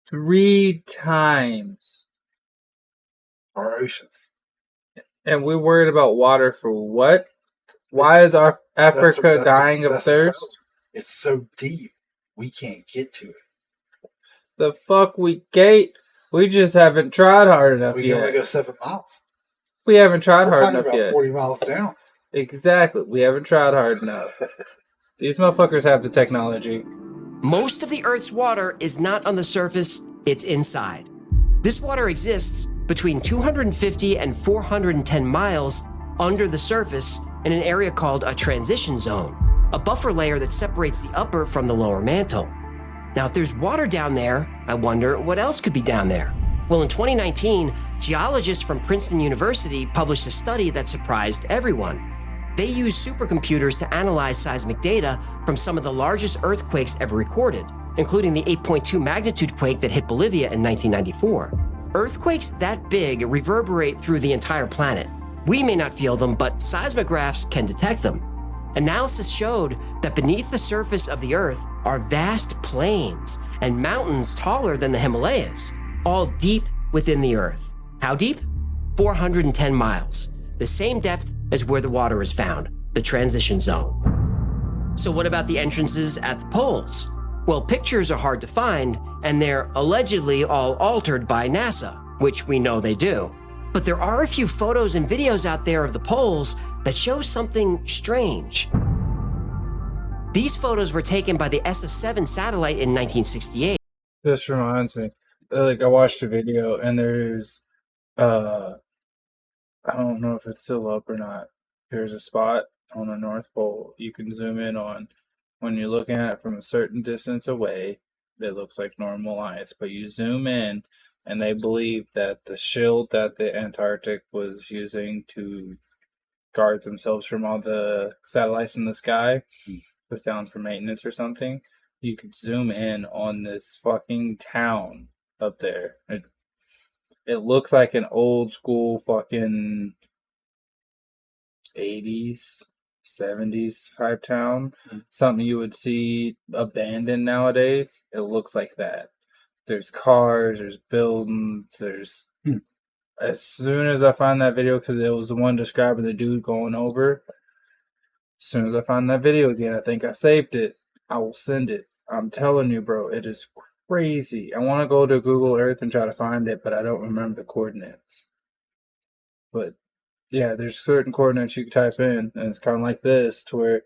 3 times. Our oceans. And we're worried about water for what? Why is our Africa That's dying of the thirst? problem. It's so deep, we can't get to it. The fuck we gate? We just haven't tried hard enough We can only yet. go 7 miles. We haven't tried We're hard talking enough about yet. 40 miles down. Exactly. We haven't tried hard enough. These motherfuckers have the technology. Most of the Earth's water is not on the surface, it's inside. This water exists between 250 and 410 miles under the surface in an area called a transition zone, a buffer layer that separates the upper from the lower mantle. Now, if there's water down there, I wonder what else could be down there. Well, in 2019, geologists from Princeton University published a study that surprised everyone. They used supercomputers to analyze seismic data from some of the largest earthquakes ever recorded, including the 8.2 magnitude quake that hit Bolivia in 1994. Earthquakes that big reverberate through the entire planet. We may not feel them, but seismographs can detect them. Analysis showed that beneath the surface of the Earth are vast plains and mountains taller than the Himalayas, all deep within the Earth. How deep? 410 miles, the same depth as where the water is found, the transition zone. So what about the entrances at the poles? Well, pictures are hard to find, and they're allegedly all altered by NASA, which we know they do. But there are a few photos and videos out there of the poles that show something strange. These photos were taken by the SS-7 satellite in 1968. This reminds me. I watched a video and there's I don't know if it's still up or not. There's a spot on the North Pole you can zoom in on. When you're looking at it from a certain distance away, it looks like normal ice. But you zoom in, and they believe that the shield that the Antarctic was using to guard themselves from all the satellites in the sky was down for maintenance or something. You could zoom in on this fucking town up there. It looks like an old school fucking 80s, 70s type town. Something you would see abandoned nowadays. It looks like that. There's cars, there's buildings, there's... As soon as I find that video, because it was the one describing the dude going over, as soon as I find that video again, I think I saved it, I will send it. I'm telling you, bro, it is crazy. I want to go to Google Earth and try to find it, but I don't remember the coordinates. But yeah, there's certain coordinates you can type in, and it's kind of like this, to where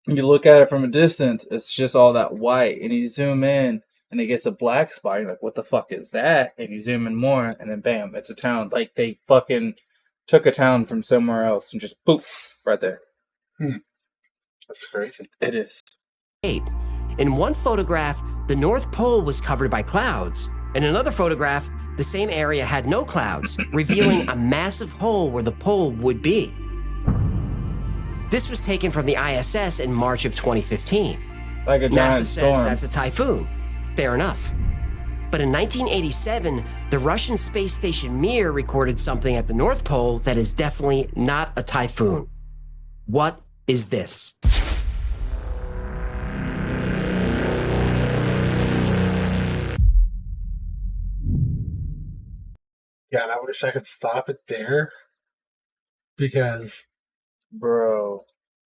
you look at it from a distance, it's just all that white, and you zoom in, and it gets a black spot. You're like, what the fuck is that? And you zoom in more, and then bam, it's a town. Like they fucking took a town from somewhere else and just poof, right there. That's crazy. It is. In one photograph, the North Pole was covered by clouds. In another photograph, the same area had no clouds, revealing a massive hole where the pole would be. This was taken from the ISS in March of 2015. Like a NASA giant says storm. that's a typhoon. Fair enough. But in 1987, the Russian space station Mir recorded something at the North Pole that is definitely not a typhoon. What is this? Yeah, and I wish I could stop it there because Bro.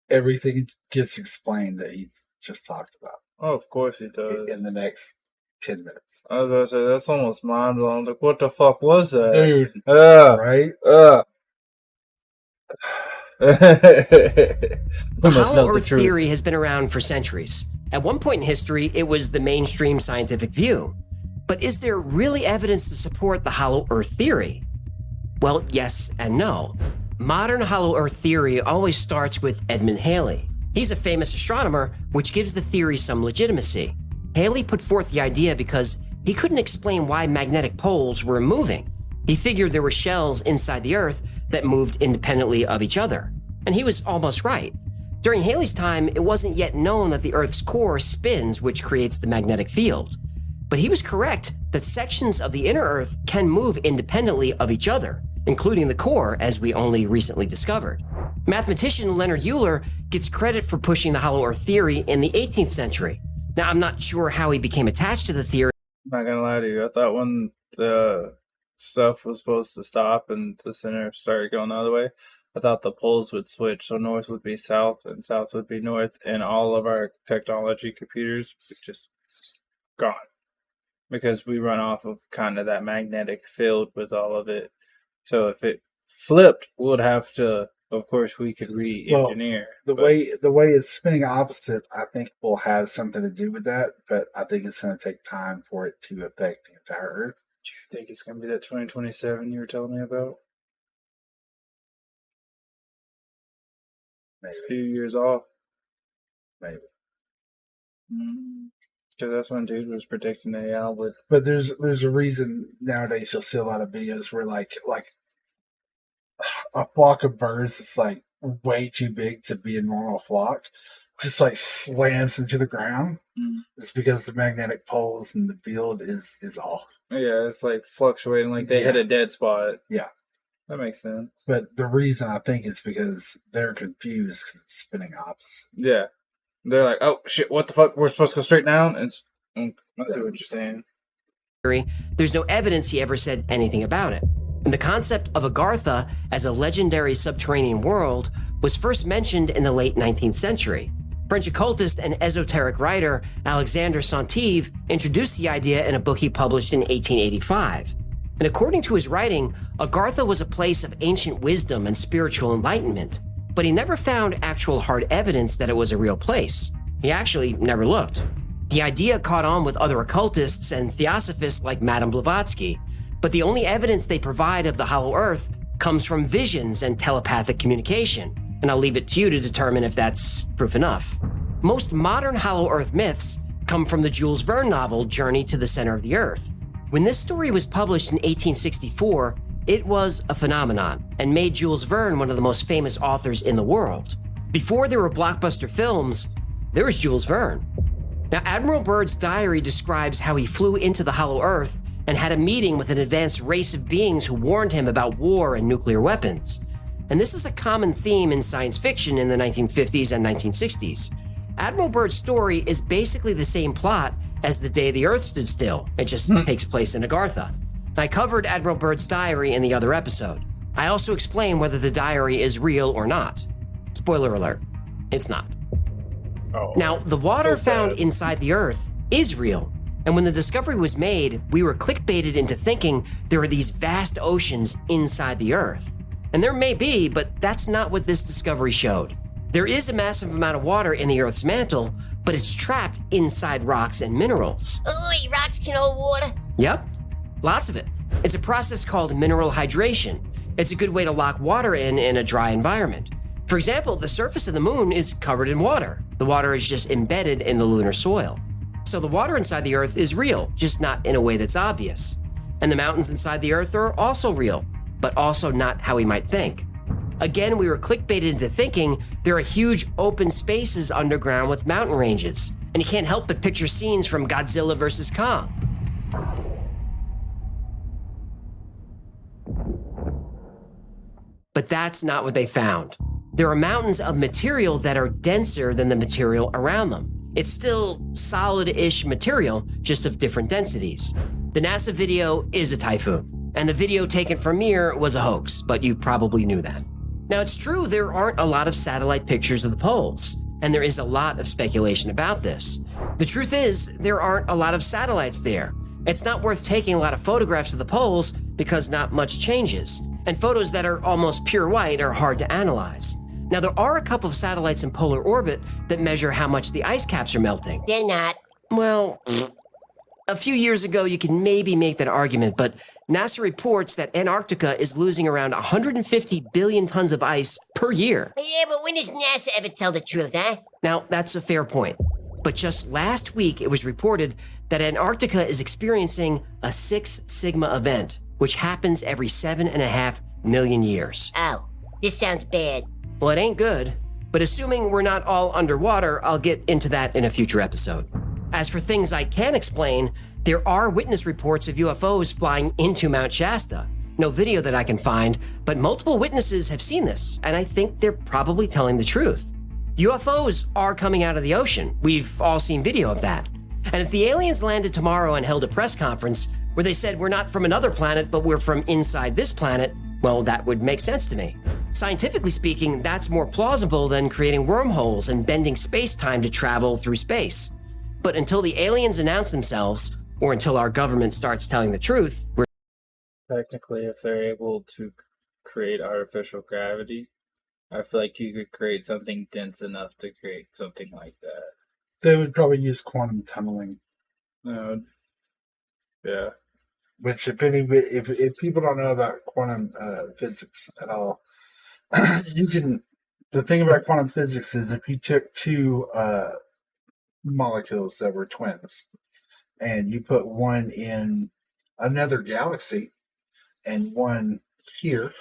everything gets explained that he just talked about Oh, of course he does. in the next 10 minutes. I was gonna say, that's almost mind blowing. Like, what the fuck was that? Dude, Right? right? The We must know Hollow the Earth truth. theory has been around for centuries. At one point in history, it was the mainstream scientific view. But is there really evidence to support the Hollow Earth theory? Well, yes and no. Modern Hollow Earth theory always starts with Edmund Halley. He's a famous astronomer, which gives the theory some legitimacy. Halley put forth the idea because he couldn't explain why magnetic poles were moving. He figured there were shells inside the Earth that moved independently of each other. And he was almost right. During Halley's time, it wasn't yet known that the Earth's core spins, which creates the magnetic field. But he was correct that sections of the inner Earth can move independently of each other, including the core, as we only recently discovered. Mathematician Leonard Euler gets credit for pushing the Hollow Earth theory in the 18th century. Now, I'm not sure how he became attached to the theory. I'm not gonna lie to you. I thought when the stuff was supposed to stop and the center started going the other way, I thought the poles would switch. So north would be south and south would be north, and all of our technology computers would just gone. Because we run off of kind of that magnetic field with all of it. So if it flipped, we would have to, of course, we could re-engineer. The way it's spinning opposite, I think will have something to do with that, but I think it's going to take time for it to affect the entire Earth. Do you think it's going to be that 2027 you were telling me about? Maybe. It's a few years off. Maybe. Because that's when dude was predicting AI would. But there's a reason nowadays you'll see a lot of videos where like a flock of birds that's like way too big to be a normal flock just like slams into the ground. It's because the magnetic poles in the field is off. Yeah, it's like fluctuating, like they hit a dead spot. Yeah. That makes sense. But the reason I think is because they're confused because it's spinning opposite. Yeah. They're like, oh shit, what the fuck? We're supposed to go straight down? I see what you're saying. There's no evidence he ever said anything about it. And the concept of Agartha as a legendary subterranean world was first mentioned in the late 19th century. French occultist and esoteric writer Alexandre Saint-Yves introduced the idea in a book he published in 1885. And according to his writing, Agartha was a place of ancient wisdom and spiritual enlightenment, but he never found actual hard evidence that it was a real place. He actually never looked. The idea caught on with other occultists and theosophists like Madame Blavatsky, but the only evidence they provide of the Hollow Earth comes from visions and telepathic communication, and I'll leave it to you to determine if that's proof enough. Most modern Hollow Earth myths come from the Jules Verne novel Journey to the Center of the Earth. When this story was published in 1864, it was a phenomenon and made Jules Verne one of the most famous authors in the world. Before there were blockbuster films, there was Jules Verne. Now, Admiral Byrd's diary describes how he flew into the Hollow Earth and had a meeting with an advanced race of beings who warned him about war and nuclear weapons. And this is a common theme in science fiction in the 1950s and 1960s. Admiral Byrd's story is basically the same plot as The Day the Earth Stood Still. It just takes place in Agartha. I covered Admiral Byrd's diary in the other episode. I also explain whether the diary is real or not. Spoiler alert, it's not. Oh, Now, the water so found sad. inside the Earth is real, And when the discovery was made, we were clickbaited into thinking there were these vast oceans inside the Earth. And there may be, but that's not what this discovery showed. There is a massive amount of water in the Earth's mantle, but it's trapped inside rocks and minerals. Oh, rocks can hold water? Yep, lots of it. It's a process called mineral hydration. It's a good way to lock water in a dry environment. For example, the surface of the moon is covered in water. The water is just embedded in the lunar soil. So the water inside the Earth is real, just not in a way that's obvious. And the mountains inside the Earth are also real, but also not how we might think. Again, we were clickbaited into thinking there are huge open spaces underground with mountain ranges, and you can't help but picture scenes from Godzilla vs. Kong. But that's not what they found. There are mountains of material that are denser than the material around them. It's still solid-ish material, just of different densities. The NASA video is a typhoon, and the video taken from Mir was a hoax, but you probably knew that. Now, it's true there aren't a lot of satellite pictures of the poles, and there is a lot of speculation about this. The truth is, there aren't a lot of satellites there. It's not worth taking a lot of photographs of the poles because not much changes, and photos that are almost pure white are hard to analyze. Now, there are a couple of satellites in polar orbit that measure how much the ice caps are melting. They're not. Well, a few years ago, you can maybe make that argument, but NASA reports that Antarctica is losing around 150 billion tons of ice per year. Yeah, but when does NASA ever tell the truth, huh? Now, that's a fair point. But just last week, it was reported that Antarctica is experiencing a 6 Sigma event, which happens every 7.5 million years. Oh, this sounds bad. Well, it ain't good, but assuming we're not all underwater, I'll get into that in a future episode. As for things I can explain, there are witness reports of UFOs flying into Mount Shasta. No video that I can find, but multiple witnesses have seen this, and I think they're probably telling the truth. UFOs are coming out of the ocean. We've all seen video of that. And if the aliens landed tomorrow and held a press conference where they said we're not from another planet, but we're from inside this planet, well, that would make sense to me. Scientifically speaking, that's more plausible than creating wormholes and bending space-time to travel through space. But until the aliens announce themselves, or until our government starts telling the truth, we're Technically, if they're able to create artificial gravity, I feel like you could create something dense enough to create something like that. They would probably use quantum tunneling. Yeah. Which, if people don't know about quantum physics at all, you can. The thing about quantum physics is if you took two molecules that were twins, and you put one in another galaxy and one here,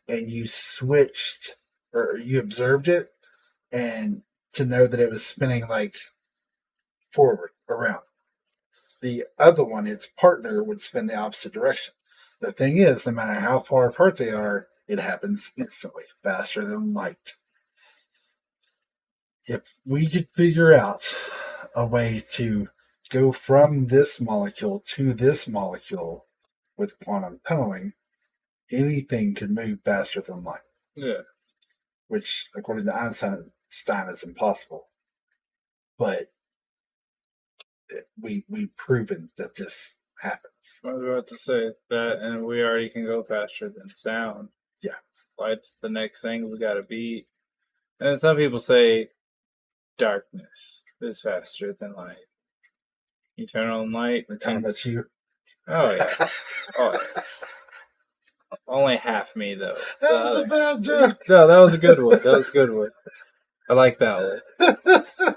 and you switched or you observed it, and to know that it was spinning like forward around. The other one, its partner, would spin the opposite direction. The thing is, no matter how far apart they are, it happens instantly, faster than light. If we could figure out a way to go from this molecule to this molecule with quantum tunneling, anything could move faster than light. Yeah. Which, according to Einstein, is impossible. But we've proven that this happens. I was about to say that, and we already can go faster than sound. Yeah. Light's the next thing we gotta beat. And then some people say darkness is faster than light. You turn on light. The time that you. Oh, yeah. Oh, yeah. Only half me, though. That was a bad joke. No, that was a good one. That was a good one. I like that one.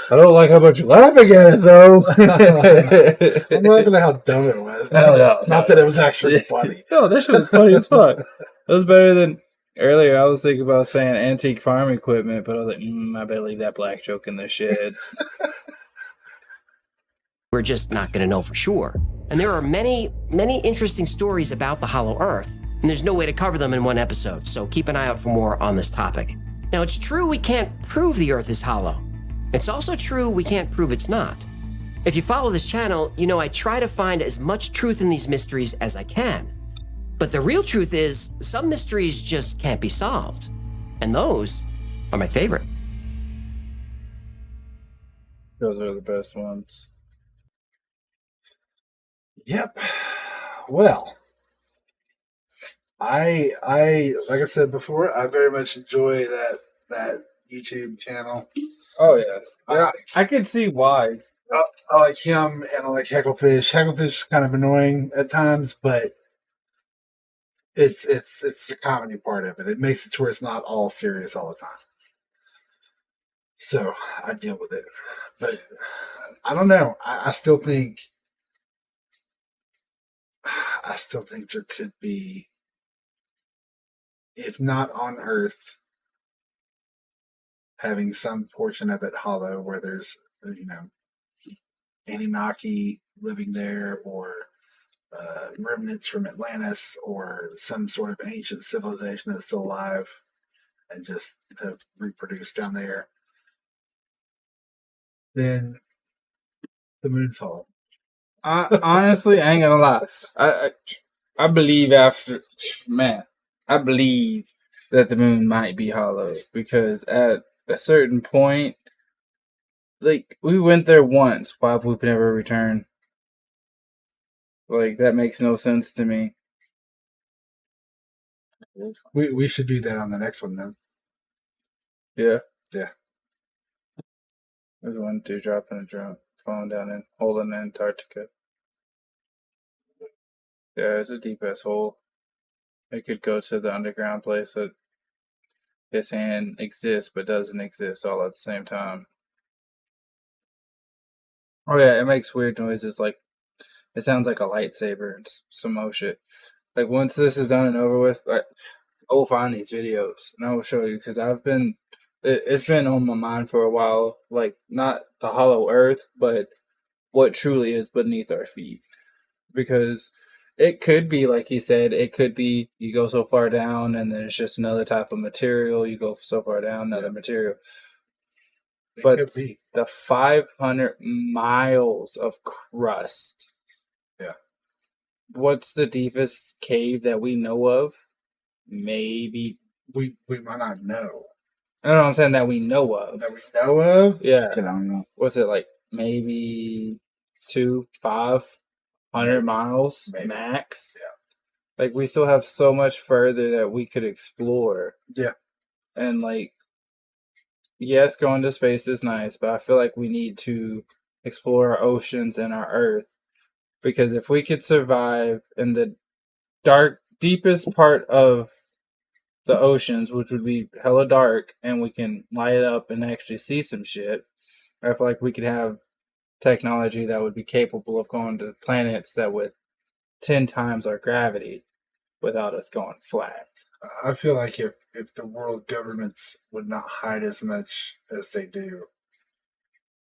I don't like how much you're laughing at it, though. I'm laughing at how dumb it was. Not that it was actually funny. No, that shit was funny as fuck. It was better than earlier. I was thinking about saying antique farm equipment, but I was like, I better leave that black joke in the shed. We're just not going to know for sure. And there are many, many interesting stories about the Hollow Earth, and there's no way to cover them in one episode, so keep an eye out for more on this topic. Now, it's true we can't prove the Earth is hollow. It's also true we can't prove it's not. If you follow this channel, you know I try to find as much truth in these mysteries as I can. But the real truth is, some mysteries just can't be solved. And those are my favorite. Those are the best ones. Yep. Well, I like I said before, I very much enjoy that YouTube channel. Oh yeah, yeah. I, I can see why. I like him and I like Hecklefish. Hecklefish is kind of annoying at times, but it's the comedy part of it. It makes it to where it's not all serious all the time. So I deal with it. But I don't know. I still think there could be, if not on Earth, having some portion of it hollow where there's, Anunnaki living there, or remnants from Atlantis, or some sort of ancient civilization that's still alive and just have reproduced down there. Then the moon's hollow. I honestly, I ain't gonna lie. I believe I believe that the moon might be hollow because at a certain point, like we went there once, why we've never returned? Like that makes no sense to me. We should do that on the next one then. Yeah, Yeah. there's one dude dropping a drone, falling down and holding Antarctica. Yeah, it's a deep ass hole. It could go to the underground place that his hand exists but doesn't exist all at the same time. Oh yeah, it makes weird noises like it sounds like a lightsaber and some more shit. Like once this is done and over with, I will find these videos and I will show you because it's been on my mind for a while. Like not the hollow Earth, but what truly is beneath our feet. Because it could be like he said, it could be you go so far down and then it's just another type of material. You go so far down, another material. It But could be. the 500 miles of crust. Yeah. What's the deepest cave that we know of? Maybe. We might not know. I don't know what I'm saying that we know of. That we know of? Yeah. I don't know. What's it like? Maybe 500 miles Maybe. max? Yeah. Like we still have so much further that we could explore. Yeah. And like, yes, going to space is nice, but I feel like we need to explore our oceans and our Earth. Because if we could survive in the deepest part of the oceans, which would be hella dark, and we can light it up and actually see some shit, I feel like we could have technology that would be capable of going to planets that with 10 times our gravity without us going flat. I feel like if the world governments would not hide as much as they do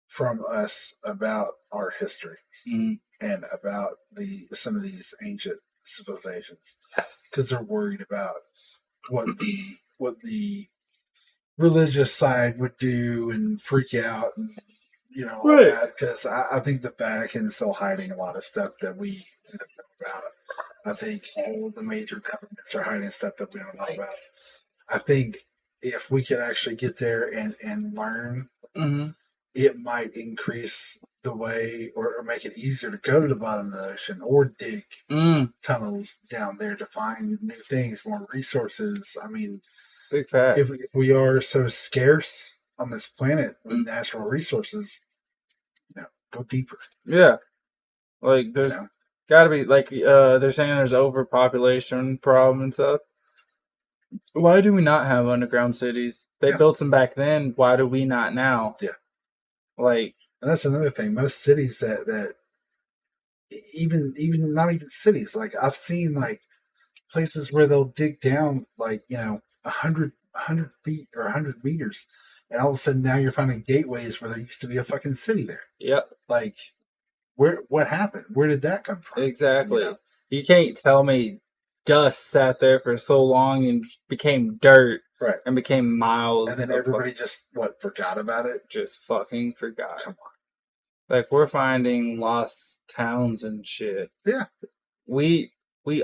from us about our history and about some of these ancient civilizations, because they're worried about what the religious side would do and freak out and all Right. that. Because I think the Vatican is still hiding a lot of stuff that we don't know about. I think all the major governments are hiding stuff that we don't know about. I think if we could actually get there and learn, it might increase the way or make it easier to go to the bottom of the ocean or dig tunnels down there to find new things, more resources. I mean, big fact. If we are so scarce on this planet with natural resources, go deeper. Yeah. Like, there's gotta be, like, they're saying there's overpopulation problem and stuff. Why do we not have underground cities? They built them back then. Why do we not now? Yeah. Like, and that's another thing. Most cities that even not even cities. Like I've seen like places where they'll dig down like 100 feet or 100 meters, and all of a sudden now you're finding gateways where there used to be a fucking city there. Yep. Like, what happened? Where did that come from? Exactly. You can't tell me dust sat there for so long and became dirt. Right. And became miles. And then everybody just, forgot about it? Just fucking forgot. Come on. Like, we're finding lost towns and shit. Yeah. We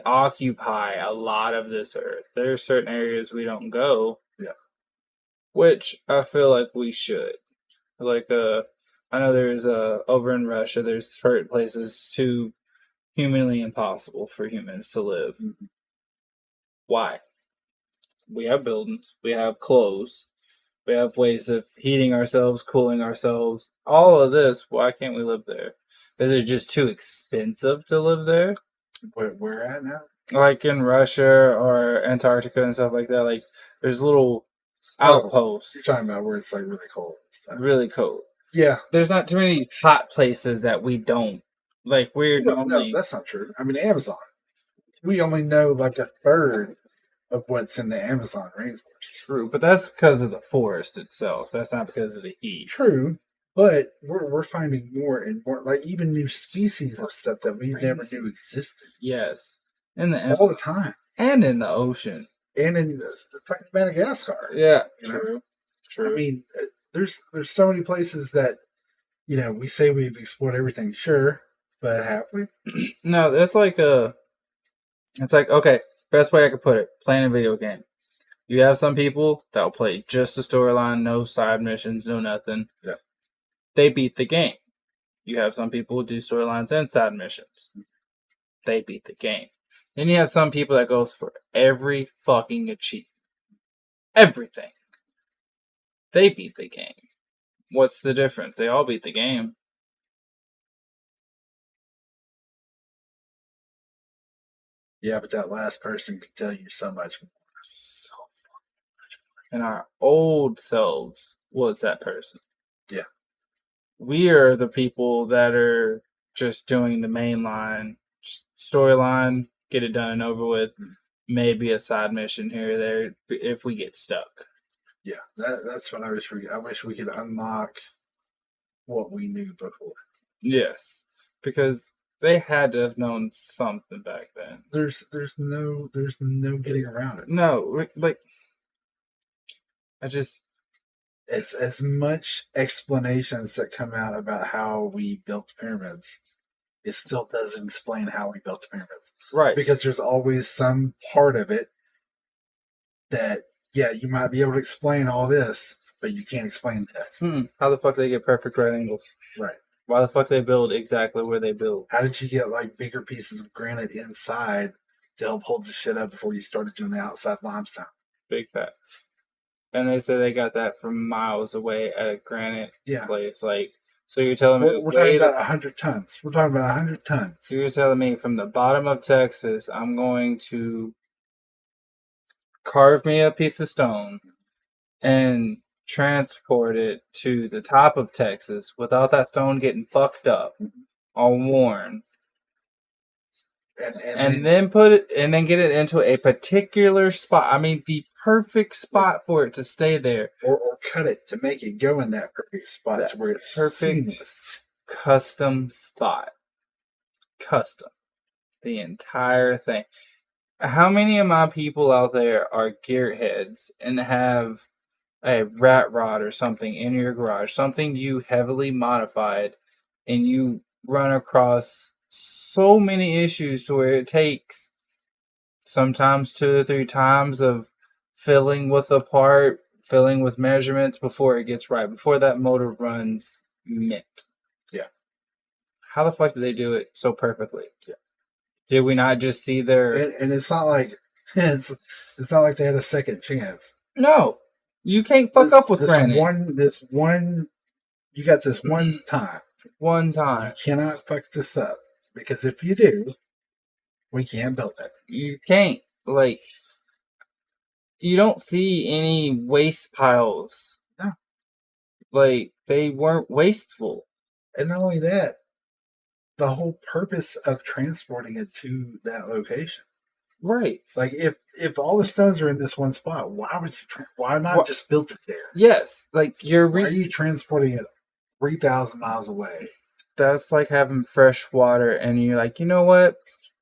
occupy a lot of this earth. There are certain areas we don't go. Yeah. Which I feel like we should. Like, I know there's, over in Russia, there's certain places to humanly impossible for humans to live. Mhm. Why? We have buildings, we have clothes, we have ways of heating ourselves, cooling ourselves. All of this, why can't we live there? Is it just too expensive to live there? Where at now? Like in Russia or Antarctica and stuff like that. Like there's little outposts, You're talking about where it's like really cold and stuff. really cold. Yeah. There's not too many hot places that we don't. Like we're No, normally that's not true. I mean, Amazon. We only know like a third of what's in the Amazon rainforest. true, but that's because of the forest itself. That's not because of the heat. True, but we're finding more and more, like even new species of stuff that we never knew existed Yes, in the all the time, and in the ocean. and in the fucking Madagascar. Yeah, You know? true, true. I mean, there's so many places that we say we've explored everything. Sure, but have we? No, it's like okay. Best way I could put it: playing a video game. You have some people that will play just the storyline, no side missions, no nothing. Yeah. They beat the game. You have some people who do storylines and side missions. They beat the game. Then you have some people that goes for every fucking achievement. Everything. They beat the game. What's the difference? They all beat the game. Yeah, but that last person could tell you so much more. So fucking much more. And our old selves was that person. Yeah. We are the people that are just doing the main line, storyline, get it done and over with. Maybe a side mission here or there if we get stuck. Yeah, that's what I wish I wish we could unlock what we knew before. Yes, because they had to have known something back then. There's no getting around it. No, like I just As much explanations that come out about how we built the pyramids, it still doesn't explain how we built the pyramids. right. Because there's always some part of it that you might be able to explain all this, but you can't explain this. How the fuck do they get perfect right angles? Right. Why the fuck they build exactly where they build? How did you get like bigger pieces of granite inside to help hold the shit up before you started doing the outside limestone? Big facts. And they say they got that from miles away at a granite Yeah. place. Like, so you're telling me We're talking about 100 tons. We're talking about 100 tons. So you're telling me from the bottom of Texas, I'm going to carve me a piece of stone and transport it to the top of Texas without that stone getting fucked up, all worn, and then put it and then get it into a particular spot. I mean, the perfect spot for it to stay there, or cut it to make it go in that perfect spot to where it's perfect seamless. custom spot, custom, the entire thing. How many of my people out there are gearheads and have a rat rod or something in your garage, something you heavily modified, and you run across so many issues to where it takes sometimes 2 or 3 times of filling with a part, filling with measurements before it gets right, before that motor runs mint. Yeah. How the fuck did they do it so perfectly? Yeah. Did we not just see their... And it's not like it's not like they had a second chance. No. You can't fuck up with granite. You got this one time. One time. You cannot fuck this up. Because if you do, we can't build it. You can't. Like, you don't see any waste piles. No. Like, they weren't wasteful. And not only that, the whole purpose of transporting it to that location. Right. Like, if all the stones are in this one spot, why would you? Why not just build it there? Yes. Like, why are you transporting it 3,000 miles away? That's like having fresh water, and you're like, you know what?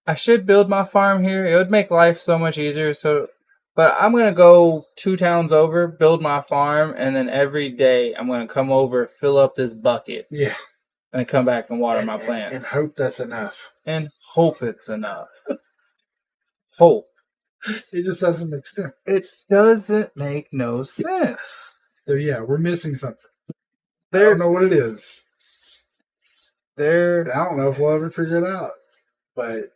I should build my farm here. It would make life so much easier. But I'm gonna go 2 towns over, build my farm, and then every day I'm gonna come over, fill up this bucket. Yeah. And come back and water my plants. And hope that's enough. And hope it's enough. Hope. It just doesn't make sense. It doesn't make no sense. So yeah, we're missing something. I don't know what it is. I don't know if we'll ever figure it out. but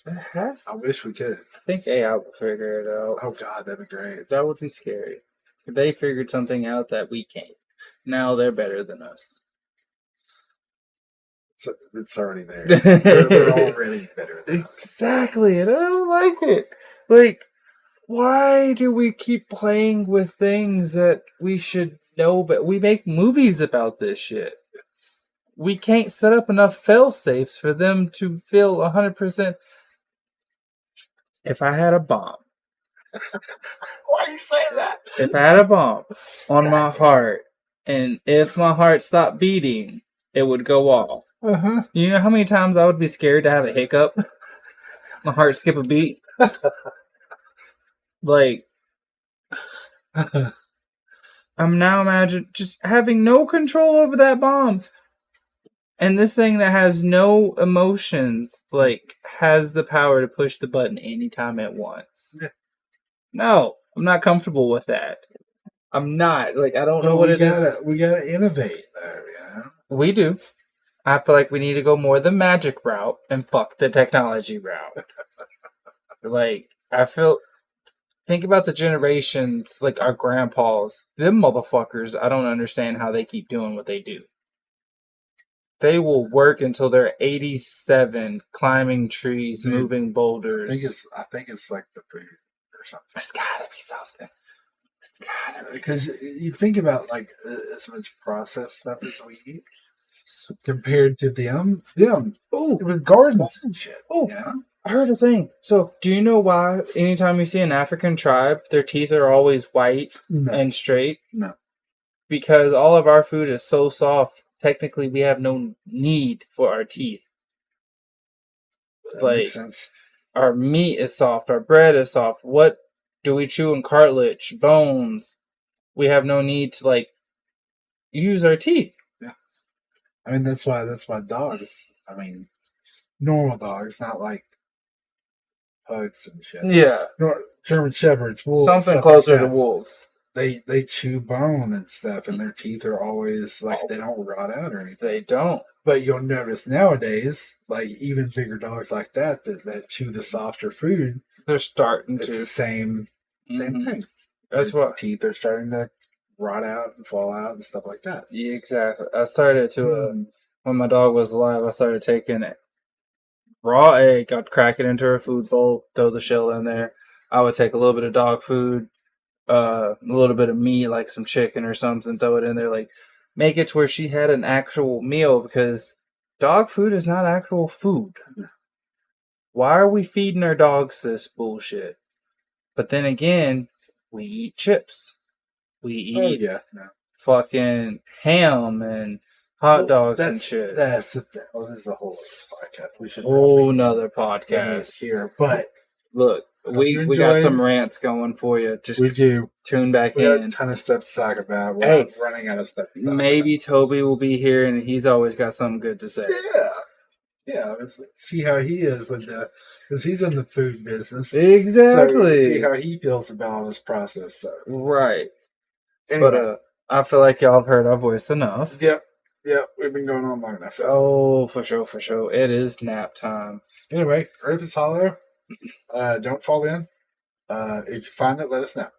It has. I wish we could. I think AI will figure it out. Oh God, that'd be great. That would be scary. They figured something out that we can't. Now they're better than us. It's already there. They're already better than us. Exactly, and I don't like it. Like, why do we keep playing with things that we should know? But we make movies about this shit. We can't set up enough fail safes for them to feel 100%. If I had a bomb, Why are you saying that? if I had a bomb on my heart, and if my heart stopped beating, it would go off. Uh-huh. You know how many times I would be scared to have a hiccup? My heart skip a beat? Like, I'm now imagine just having no control over that bomb. And this thing that has no emotions, like, has the power to push the button anytime it wants. Yeah. No, I'm not comfortable with that. I'm not. Like, I don't know what it is. We gotta innovate, though. We do. I feel like we need to go more the magic route and fuck the technology route. Like, think about the generations, like our grandpas. Them motherfuckers, I don't understand how they keep doing what they do. They will work until they're 87, climbing trees, moving boulders. I think it's like the food or something. It's gotta be something. It's gotta be. Because you think about like as much processed stuff as we eat compared to them. Ooh, With gardens and shit. Oh. You know? I heard a thing. So, do you know why anytime you see an African tribe, their teeth are always white and straight? No. Because all of our food is so soft, technically we have no need for our teeth. That makes Like, sense. our meat is soft, our bread is soft. What do we chew in cartilage, bones? We have no need to, like, use our teeth. Yeah. I mean, that's why dogs, normal dogs, not like pugs and shit. Yeah. German Shepherds, wolves, Something stuff closer like to that. wolves. They chew bone and stuff, and their teeth are always like they don't rot out or anything. They don't. But you'll notice nowadays, like even bigger dogs like that chew the softer food, They're starting it's to. the same thing. That's Their what. teeth are starting to rot out and fall out and stuff like that. Yeah, exactly. I started to, when my dog was alive, I started taking it. Raw egg, I'd crack it into her food bowl, throw the shell in there. I would take a little bit of dog food, a little bit of meat, like some chicken or something, throw it in there, like make it to where she had an actual meal, because dog food is not actual food. Why are we feeding our dogs this bullshit? But then again, we eat chips. We eat fucking ham and hot dogs and shit. That's the thing. Well, this is a whole other podcast. We should Whole nother probably podcast here, but look, we got enjoy some rants going for you. Just we do. tune back We got a in. ton of stuff to talk about. We're not running out of stuff to talk Maybe Toby will be here, and he's always got something good to say. Yeah. Let's see how he is with the, because he's in the food business. Exactly. So see how he feels about all this process stuff. Right. Anyway. But I feel like y'all have heard our voice enough. Yep. We've been going on long enough. Oh, for sure. It is nap time. Anyway, Earth is hollow. Don't fall in. If you find it, let us know.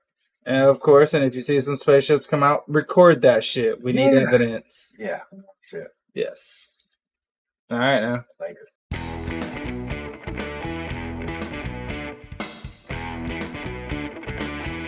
And of course, and if you see some spaceships come out, record that shit. We need evidence. Yeah. That's it. Yes. All right, now. Later.